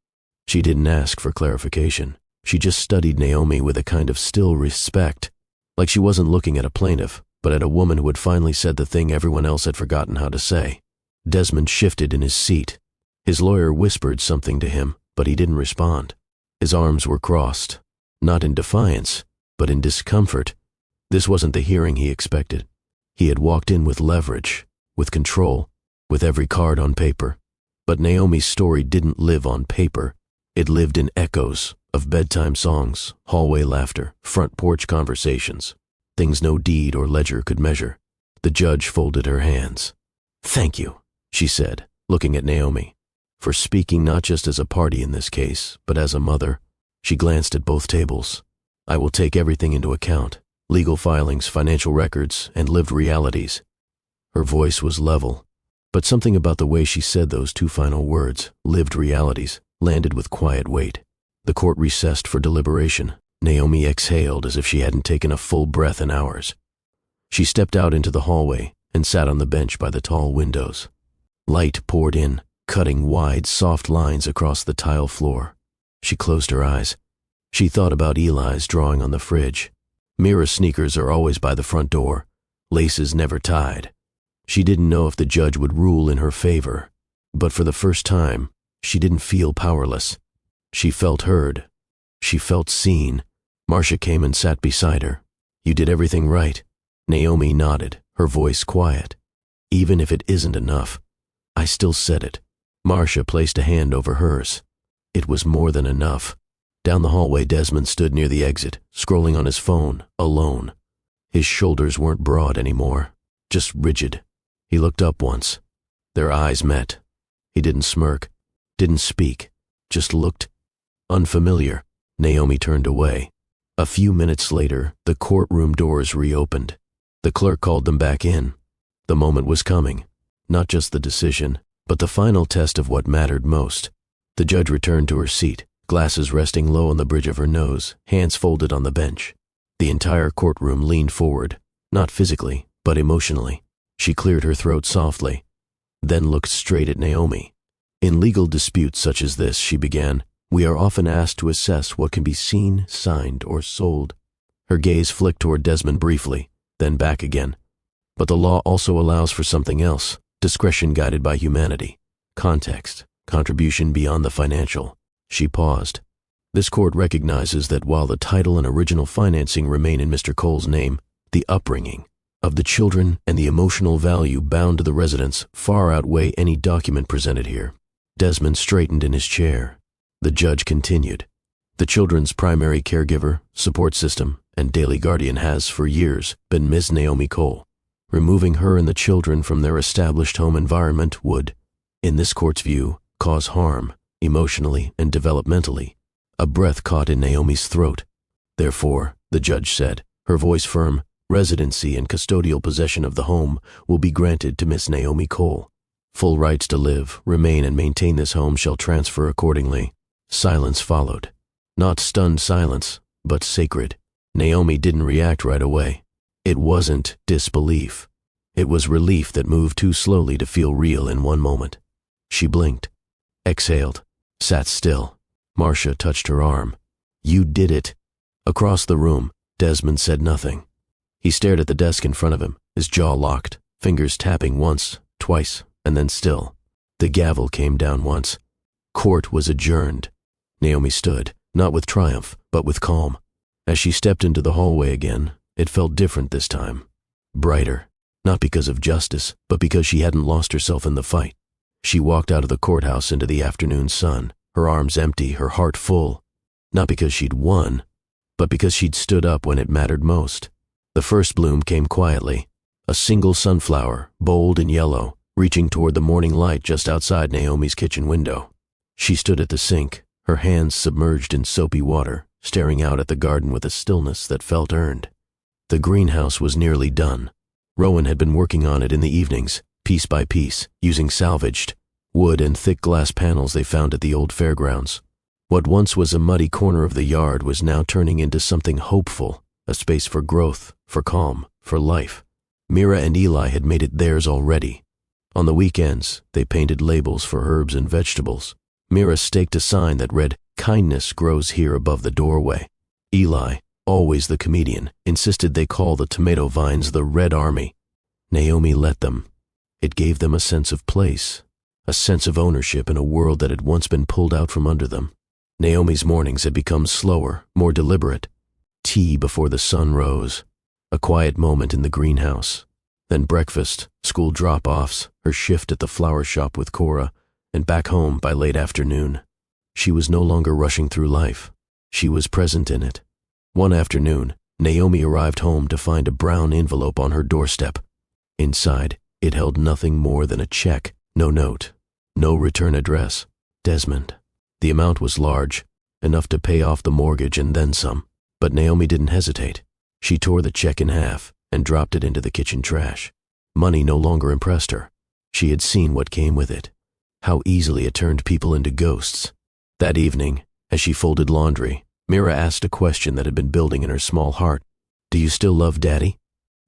She didn't ask for clarification. She just studied Naomi with a kind of still respect, like she wasn't looking at a plaintiff, but at a woman who had finally said the thing everyone else had forgotten how to say. Desmond shifted in his seat. His lawyer whispered something to him, but he didn't respond. His arms were crossed, not in defiance, but in discomfort. This wasn't the hearing he expected. He had walked in with leverage, with control, with every card on paper. But Naomi's story didn't live on paper. It lived in echoes of bedtime songs, hallway laughter, front porch conversations, things no deed or ledger could measure. The judge folded her hands. "Thank you," she said, looking at Naomi, "for speaking not just as a party in this case, but as a mother." She glanced at both tables. "I will take everything into account. Legal filings, financial records, and lived realities." Her voice was level, but something about the way she said those two final words, lived realities, landed with quiet weight. The court recessed for deliberation. Naomi exhaled as if she hadn't taken a full breath in hours. She stepped out into the hallway and sat on the bench by the tall windows. Light poured in, cutting wide, soft lines across the tile floor. She closed her eyes. She thought about Eli's drawing on the fridge. Mira's sneakers are always by the front door, laces never tied. She didn't know if the judge would rule in her favor, but for the first time, she didn't feel powerless. She felt heard. She felt seen. Marcia came and sat beside her. "You did everything right." Naomi nodded, her voice quiet. "Even if it isn't enough, I still said it. Marcia placed a hand over hers. It was more than enough. Down the hallway, Desmond stood near the exit, scrolling on his phone, alone. His shoulders weren't broad anymore, just rigid. He looked up once. Their eyes met. He didn't smirk, didn't speak, just looked. Unfamiliar. Naomi turned away. A few minutes later, the courtroom doors reopened. The clerk called them back in. The moment was coming. Not just the decision, but the final test of what mattered most. The judge returned to her seat, glasses resting low on the bridge of her nose, hands folded on the bench. The entire courtroom leaned forward, not physically, but emotionally. She cleared her throat softly, then looked straight at Naomi. In legal disputes such as this, she began, we are often asked to assess what can be seen, signed, or sold. Her gaze flicked toward Desmond briefly, then back again. But the law also allows for something else, discretion guided by humanity, context, contribution beyond the financial. She paused. This court recognizes that while the title and original financing remain in Mr. Cole's name, the upbringing of the children and the emotional value bound to the residents far outweigh any document presented here. Desmond straightened in his chair. The judge continued. The children's primary caregiver, support system, and daily guardian has, for years, been Ms. Naomi Cole. Removing her and the children from their established home environment would, in this court's view, cause harm, emotionally and developmentally. A breath caught in Naomi's throat. Therefore, the judge said, her voice firm, residency and custodial possession of the home will be granted to Miss Naomi Cole. Full rights to live, remain, and maintain this home shall transfer accordingly. Silence followed. Not stunned silence, but sacred. Naomi didn't react right away. It wasn't disbelief. It was relief that moved too slowly to feel real in one moment. She blinked, exhaled, sat still. Marcia touched her arm. You did it. Across the room, Desmond said nothing. He stared at the desk in front of him, his jaw locked, fingers tapping once, twice, and then still. The gavel came down once. Court was adjourned. Naomi stood, not with triumph, but with calm. As she stepped into the hallway again, it felt different this time. Brighter, not because of justice, but because she hadn't lost herself in the fight. She walked out of the courthouse into the afternoon sun, her arms empty, her heart full. Not because she'd won, but because she'd stood up when it mattered most. The first bloom came quietly, a single sunflower, bold and yellow, reaching toward the morning light just outside Naomi's kitchen window. She stood at the sink, her hands submerged in soapy water, staring out at the garden with a stillness that felt earned. The greenhouse was nearly done. Rowan had been working on it in the evenings, piece by piece, using salvaged wood and thick glass panels they found at the old fairgrounds. What once was a muddy corner of the yard was now turning into something hopeful, a space for growth, for calm, for life. Mira and Eli had made it theirs already. On the weekends, they painted labels for herbs and vegetables. Mira staked a sign that read, "Kindness grows here," above the doorway. Eli, always the comedian, insisted they call the tomato vines the Red Army. Naomi let them. It gave them a sense of place, a sense of ownership in a world that had once been pulled out from under them. Naomi's mornings had become slower, more deliberate. Tea before the sun rose, a quiet moment in the greenhouse, then breakfast, school drop-offs, her shift at the flower shop with Cora, and back home by late afternoon. She was no longer rushing through life. She was present in it. One afternoon, Naomi arrived home to find a brown envelope on her doorstep. Inside, it held nothing more than a check, no note, no return address. Desmond. The amount was large, enough to pay off the mortgage and then some. But Naomi didn't hesitate. She tore the check in half and dropped it into the kitchen trash. Money no longer impressed her. She had seen what came with it, how easily it turned people into ghosts. That evening, as she folded laundry, Mira asked a question that had been building in her small heart. Do you still love Daddy?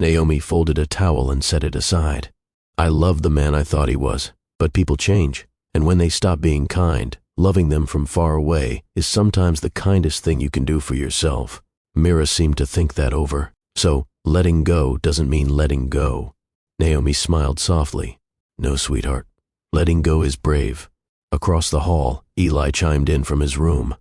Naomi folded a towel and set it aside. I loved the man I thought he was, but people change, and when they stop being kind, loving them from far away is sometimes the kindest thing you can do for yourself. Mira seemed to think that over. So, letting go doesn't mean letting go. Naomi smiled softly. No, sweetheart. Letting go is brave. Across the hall, Eli chimed in from his room.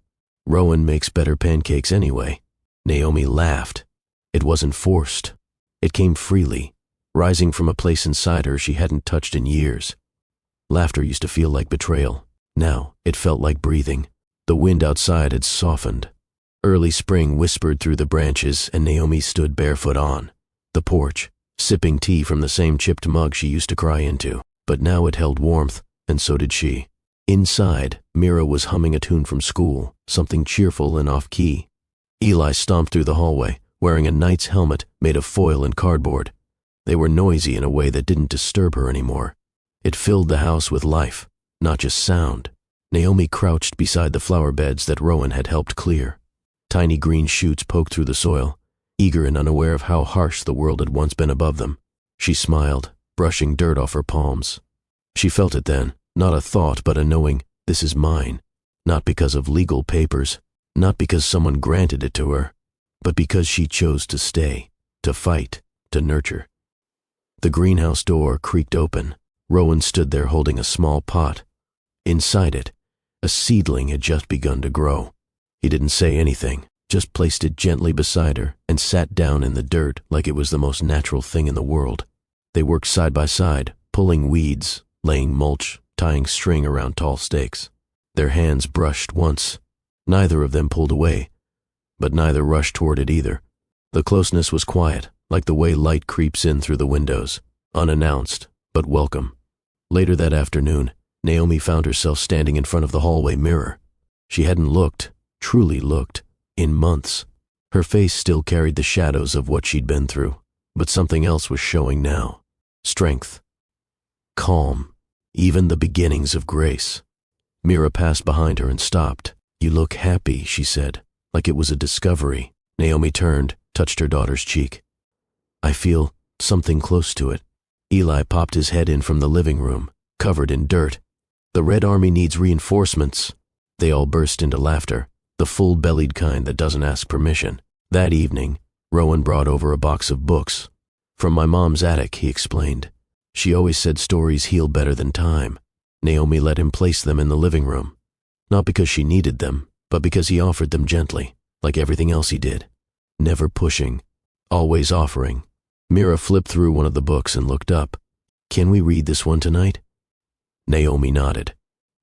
Rowan makes better pancakes anyway. Naomi laughed. It wasn't forced. It came freely, rising from a place inside her she hadn't touched in years. Laughter used to feel like betrayal. Now, it felt like breathing. The wind outside had softened. Early spring whispered through the branches, and Naomi stood barefoot on the porch, sipping tea from the same chipped mug she used to cry into. But now it held warmth, and so did she. Inside, Mira was humming a tune from school, something cheerful and off-key. Eli stomped through the hallway, wearing a knight's helmet made of foil and cardboard. They were noisy in a way that didn't disturb her anymore. It filled the house with life, not just sound. Naomi crouched beside the flower beds that Rowan had helped clear. Tiny green shoots poked through the soil, eager and unaware of how harsh the world had once been above them. She smiled, brushing dirt off her palms. She felt it then, not a thought but a knowing, this is mine. Not because of legal papers, not because someone granted it to her, but because she chose to stay, to fight, to nurture. The greenhouse door creaked open. Rowan stood there holding a small pot. Inside it, a seedling had just begun to grow. He didn't say anything, just placed it gently beside her and sat down in the dirt like it was the most natural thing in the world. They worked side by side, pulling weeds, laying mulch, tying string around tall stakes. Their hands brushed once. Neither of them pulled away, but neither rushed toward it either. The closeness was quiet, like the way light creeps in through the windows, unannounced, but welcome. Later that afternoon, Naomi found herself standing in front of the hallway mirror. She hadn't looked, truly looked, in months. Her face still carried the shadows of what she'd been through, but something else was showing now. Strength. Calm. Even the beginnings of grace. Mira passed behind her and stopped. "You look happy," she said, like it was a discovery. Naomi turned, touched her daughter's cheek. "I feel something close to it." Eli popped his head in from the living room, covered in dirt. "The Red Army needs reinforcements." They all burst into laughter, the full-bellied kind that doesn't ask permission. That evening, Rowan brought over a box of books. "From my mom's attic," he explained. "She always said stories heal better than time." Naomi let him place them in the living room. Not because she needed them, but because he offered them gently, like everything else he did. Never pushing, always offering. Mira flipped through one of the books and looked up. "Can we read this one tonight?" Naomi nodded.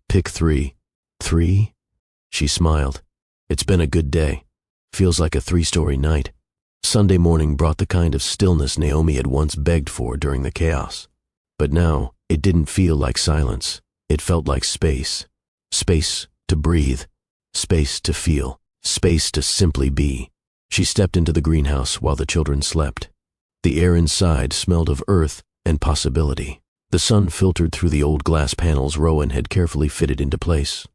"Pick 3. 3? She smiled. "It's been a good day. Feels like a 3-story night." Sunday morning brought the kind of stillness Naomi had once begged for during the chaos. But now, it didn't feel like silence. It felt like space. Space to breathe. Space to feel. Space to simply be. She stepped into the greenhouse while the children slept. The air inside smelled of earth and possibility. The sun filtered through the old glass panels Rowan had carefully fitted into place.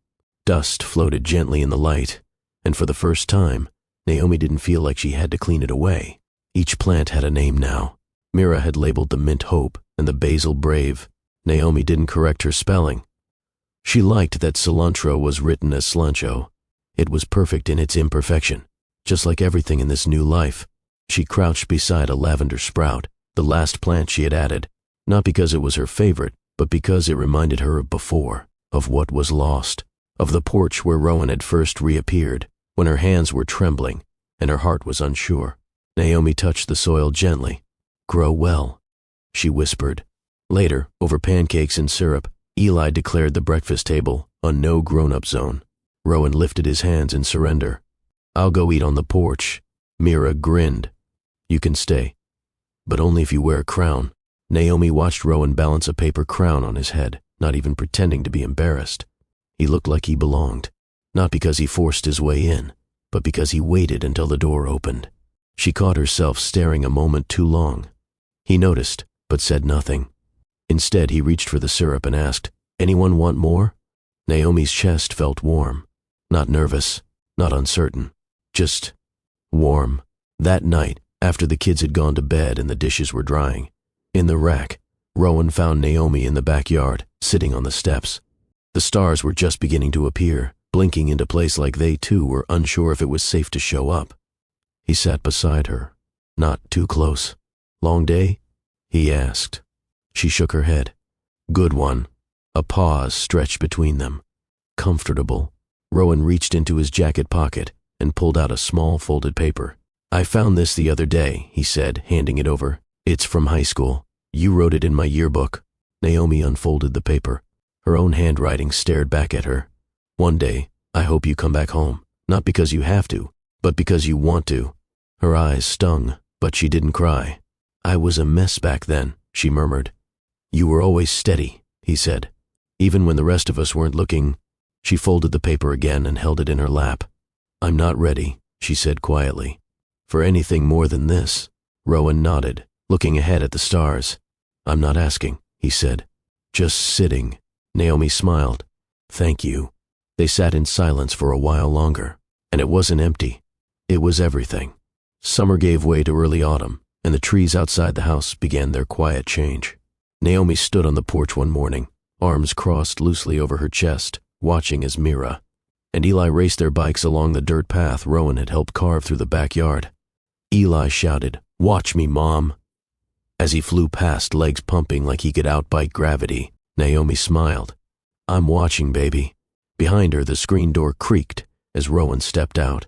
Dust floated gently in the light, and for the first time, Naomi didn't feel like she had to clean it away. Each plant had a name now. Mira had labeled the mint Hope and the basil Brave. Naomi didn't correct her spelling. She liked that cilantro was written as slancho. It was perfect in its imperfection, just like everything in this new life. She crouched beside a lavender sprout, the last plant she had added, not because it was her favorite, but because it reminded her of before, of what was lost, of the porch where Rowan had first reappeared, when her hands were trembling and her heart was unsure. Naomi touched the soil gently. "Grow well," she whispered. Later, over pancakes and syrup, Eli declared the breakfast table a no grown-up zone. Rowan lifted his hands in surrender. "I'll go eat on the porch." Mira grinned. "You can stay, but only if you wear a crown." Naomi watched Rowan balance a paper crown on his head, not even pretending to be embarrassed. He looked like he belonged, not because he forced his way in, but because he waited until the door opened. She caught herself staring a moment too long. He noticed, but said nothing. Instead, he reached for the syrup and asked, "Anyone want more?" Naomi's chest felt warm, not nervous, not uncertain, just warm. That night, after the kids had gone to bed and the dishes were drying, in the rack, Rowan found Naomi in the backyard, sitting on the steps. The stars were just beginning to appear, blinking into place like they too were unsure if it was safe to show up. He sat beside her, not too close. "Long day?" he asked. She shook her head. "Good one." A pause stretched between them. Comfortable. Rowan reached into his jacket pocket and pulled out a small folded paper. "I found this the other day," he said, handing it over. "It's from high school. You wrote it in my yearbook." Naomi unfolded the paper. Her own handwriting stared back at her. One day, I hope you come back home, not because you have to, but because you want to. Her eyes stung, but she didn't cry. I was a mess back then, she murmured. You were always steady, he said. Even when the rest of us weren't looking. She folded the paper again and held it in her lap. I'm not ready, she said quietly. For anything more than this. Rowan nodded, looking ahead at the stars. I'm not asking, he said. Just sitting. Naomi smiled. Thank you. They sat in silence for a while longer, and it wasn't empty. It was everything. Summer gave way to early autumn, and the trees outside the house began their quiet change. Naomi stood on the porch one morning, arms crossed loosely over her chest, watching as Mira and Eli raced their bikes along the dirt path Rowan had helped carve through the backyard. Eli shouted, "Watch me, Mom." As he flew past, legs pumping like he could outbite gravity, Naomi smiled. I'm watching, baby. Behind her, the screen door creaked as Rowan stepped out.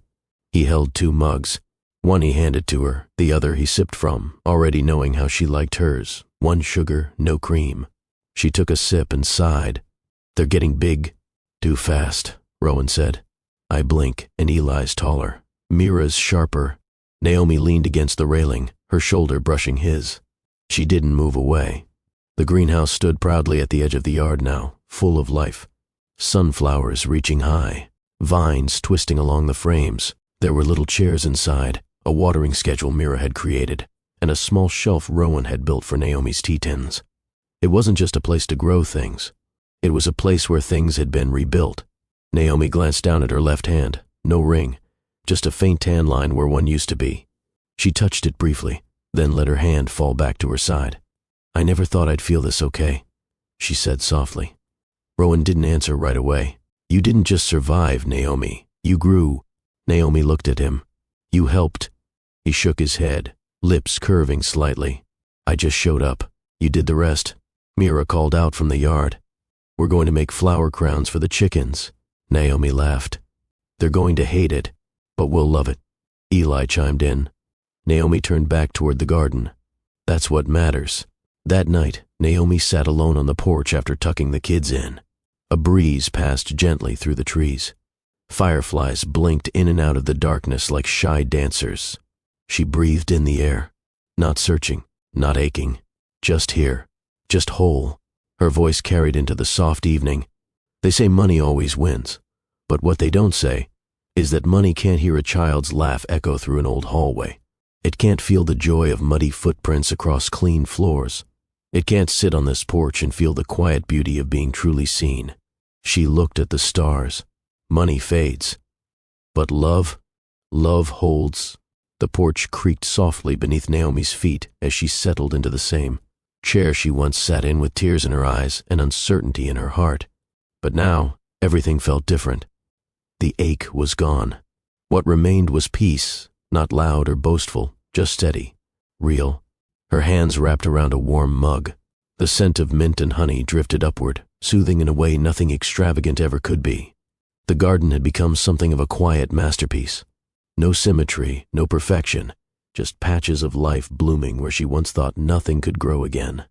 He held 2 mugs. One he handed to her, the other he sipped from, already knowing how she liked hers. 1 sugar, no cream. She took a sip and sighed. They're getting big. Too fast, Rowan said. I blink, and Eli's taller. Mira's sharper. Naomi leaned against the railing, her shoulder brushing his. She didn't move away. The greenhouse stood proudly at the edge of the yard now, full of life. Sunflowers reaching high, vines twisting along the frames. There were little chairs inside, a watering schedule Mira had created, and a small shelf Rowan had built for Naomi's tea tins. It wasn't just a place to grow things. It was a place where things had been rebuilt. Naomi glanced down at her left hand. No ring, just a faint tan line where one used to be. She touched it briefly, then let her hand fall back to her side. I never thought I'd feel this okay, she said softly. Rowan didn't answer right away. You didn't just survive, Naomi. You grew. Naomi looked at him. You helped. He shook his head, lips curving slightly. I just showed up. You did the rest. Mira called out from the yard. We're going to make flower crowns for the chickens. Naomi laughed. They're going to hate it, but we'll love it. Eli chimed in. Naomi turned back toward the garden. That's what matters. That night, Naomi sat alone on the porch after tucking the kids in. A breeze passed gently through the trees. Fireflies blinked in and out of the darkness like shy dancers. She breathed in the air, not searching, not aching, just here, just whole. Her voice carried into the soft evening. They say money always wins, but what they don't say is that money can't hear a child's laugh echo through an old hallway. It can't feel the joy of muddy footprints across clean floors. It can't sit on this porch and feel the quiet beauty of being truly seen. She looked at the stars. Money fades. But love holds. The porch creaked softly beneath Naomi's feet as she settled into the same chair she once sat in with tears in her eyes and uncertainty in her heart. But now, everything felt different. The ache was gone. What remained was peace, not loud or boastful, just steady, real. Her hands wrapped around a warm mug. The scent of mint and honey drifted upward, soothing in a way nothing extravagant ever could be. The garden had become something of a quiet masterpiece. No symmetry, no perfection, just patches of life blooming where she once thought nothing could grow again.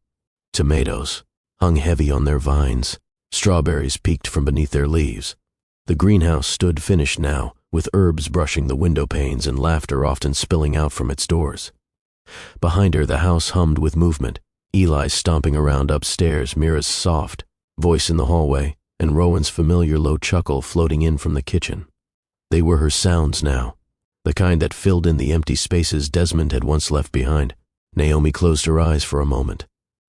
Tomatoes hung heavy on their vines. Strawberries peeked from beneath their leaves. The greenhouse stood finished now, with herbs brushing the window panes and laughter often spilling out from its doors. Behind her, the house hummed with movement. Eli stomping around upstairs, Mira's soft voice in the hallway, and Rowan's familiar low chuckle floating in from the kitchen. They were her sounds now, the kind that filled in the empty spaces Desmond had once left behind. Naomi closed her eyes for a moment,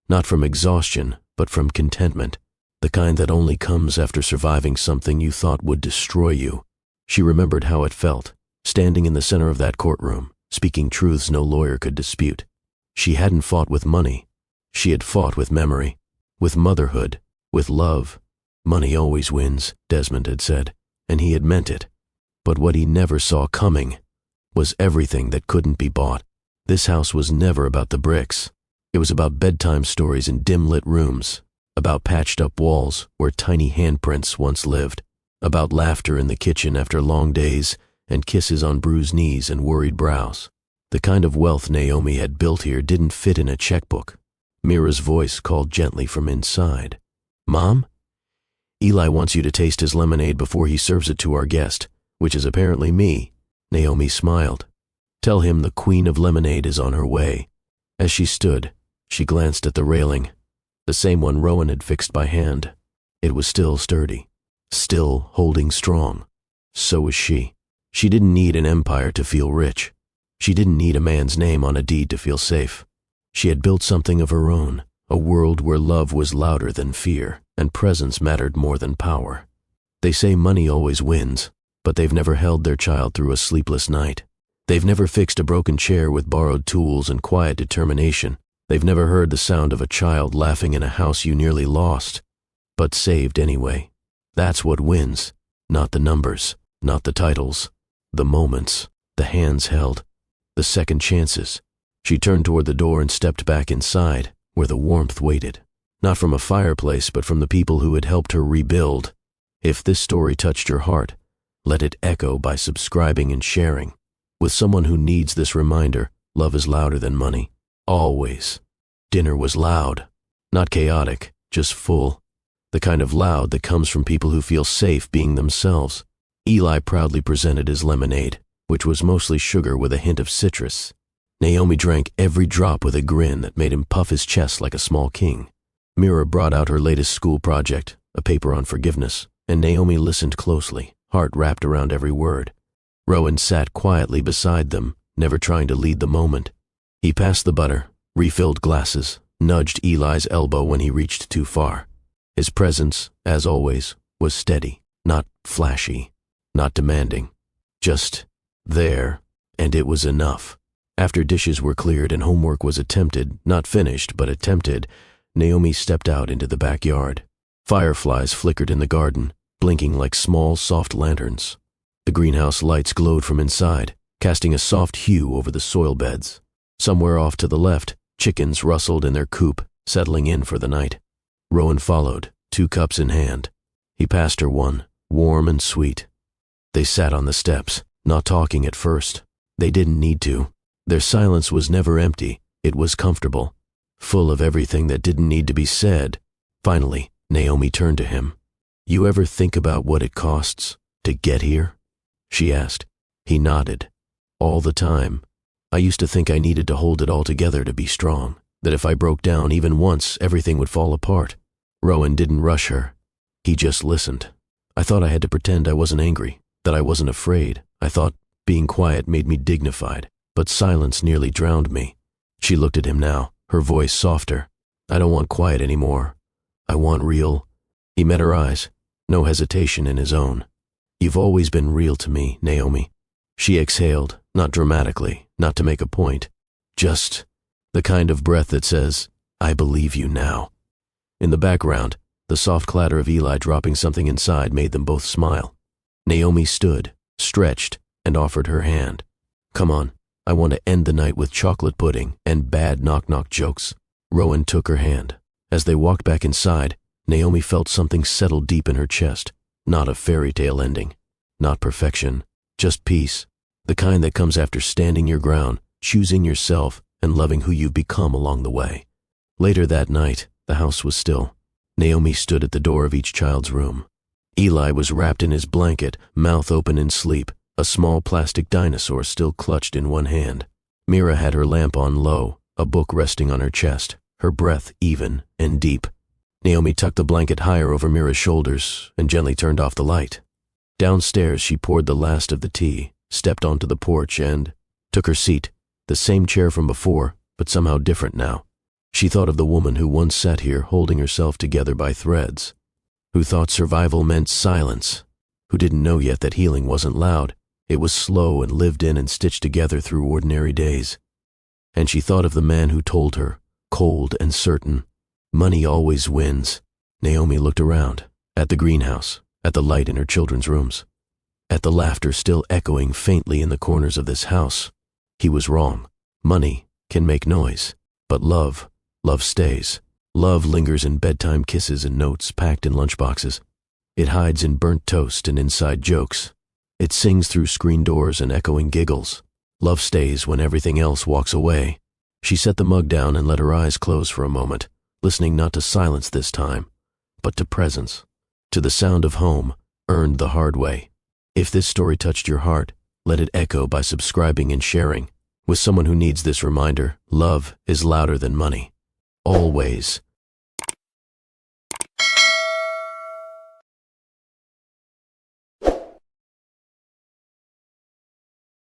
not from exhaustion, but from contentment, the kind that only comes after surviving something you thought would destroy you. She remembered how it felt, standing in the center of that courtroom, speaking truths no lawyer could dispute. She hadn't fought with money. She had fought with memory, with motherhood, with love. Money always wins, Desmond had said, and he had meant it. But what he never saw coming was everything that couldn't be bought. This house was never about the bricks. It was about bedtime stories in dim-lit rooms, about patched-up walls where tiny handprints once lived, about laughter in the kitchen after long days and kisses on bruised knees and worried brows. The kind of wealth Naomi had built here didn't fit in a checkbook. Mira's voice called gently from inside. Mom? Eli wants you to taste his lemonade before he serves it to our guest, which is apparently me." Naomi smiled. "Tell him the Queen of Lemonade is on her way." As she stood, she glanced at the railing, the same one Rowan had fixed by hand. It was still sturdy, still holding strong. So was she. She didn't need an empire to feel rich. She didn't need a man's name on a deed to feel safe. She had built something of her own, a world where love was louder than fear, and presence mattered more than power. They say money always wins, but they've never held their child through a sleepless night. They've never fixed a broken chair with borrowed tools and quiet determination. They've never heard the sound of a child laughing in a house you nearly lost, but saved anyway. That's what wins, not the numbers, not the titles, the moments, the hands held, the second chances. She turned toward the door and stepped back inside, where the warmth waited, not from a fireplace but from the people who had helped her rebuild. If this story touched your heart, let it echo by subscribing and sharing. With someone who needs this reminder, love is louder than money. Always. Dinner was loud, not chaotic, just full. The kind of loud that comes from people who feel safe being themselves. Eli proudly presented his lemonade, which was mostly sugar with a hint of citrus. Naomi drank every drop with a grin that made him puff his chest like a small king. Mira brought out her latest school project, a paper on forgiveness, and Naomi listened closely, heart wrapped around every word. Rowan sat quietly beside them, never trying to lead the moment. He passed the butter, refilled glasses, nudged Eli's elbow when he reached too far. His presence, as always, was steady, not flashy, not demanding. Just there, and it was enough. After dishes were cleared and homework was attempted, not finished, but attempted, Naomi stepped out into the backyard. Fireflies flickered in the garden, blinking like small, soft lanterns. The greenhouse lights glowed from inside, casting a soft hue over the soil beds. Somewhere off to the left, chickens rustled in their coop, settling in for the night. Rowan followed, 2 cups in hand. He passed her one, warm and sweet. They sat on the steps, not talking at first. They didn't need to. Their silence was never empty. It was comfortable, full of everything that didn't need to be said. Finally, Naomi turned to him. "You ever think about what it costs to get here?" she asked. He nodded. "All the time. I used to think I needed to hold it all together to be strong, that if I broke down even once, everything would fall apart." Rowan didn't rush her. He just listened. "I thought I had to pretend I wasn't angry, that I wasn't afraid. I thought being quiet made me dignified, but silence nearly drowned me." She looked at him now, her voice softer. "I don't want quiet anymore. I want real." He met her eyes, no hesitation in his own. "You've always been real to me, Naomi." She exhaled, not dramatically, not to make a point. Just the kind of breath that says, "I believe you now." In the background, the soft clatter of Eli dropping something inside made them both smile. Naomi stood, stretched, and offered her hand. "Come on, I want to end the night with chocolate pudding and bad knock-knock jokes." Rowan took her hand. As they walked back inside, Naomi felt something settle deep in her chest. Not a fairy tale ending, not perfection, just peace, the kind that comes after standing your ground, choosing yourself, and loving who you've become along the way. Later that night, the house was still. Naomi stood at the door of each child's room. Eli was wrapped in his blanket, mouth open in sleep, a small plastic dinosaur still clutched in one hand. Mira had her lamp on low, a book resting on her chest, her breath even and deep. Naomi tucked the blanket higher over Mira's shoulders and gently turned off the light. Downstairs, she poured the last of the tea, stepped onto the porch and took her seat, the same chair from before, but somehow different now. She thought of the woman who once sat here holding herself together by threads, who thought survival meant silence, who didn't know yet that healing wasn't loud. It was slow and lived in and stitched together through ordinary days. And she thought of the man who told her, cold and certain, "Money always wins." Naomi looked around, at the greenhouse, at the light in her children's rooms, at the laughter still echoing faintly in the corners of this house. He was wrong. Money can make noise, but love stays. Love lingers in bedtime kisses and notes packed in lunchboxes. It hides in burnt toast and inside jokes. It sings through screen doors and echoing giggles. Love stays when everything else walks away. She set the mug down and let her eyes close for a moment, listening not to silence this time, but to presence, to the sound of home, earned the hard way. If this story touched your heart, let it echo by subscribing and sharing with someone who needs this reminder. Love is louder than money. Always.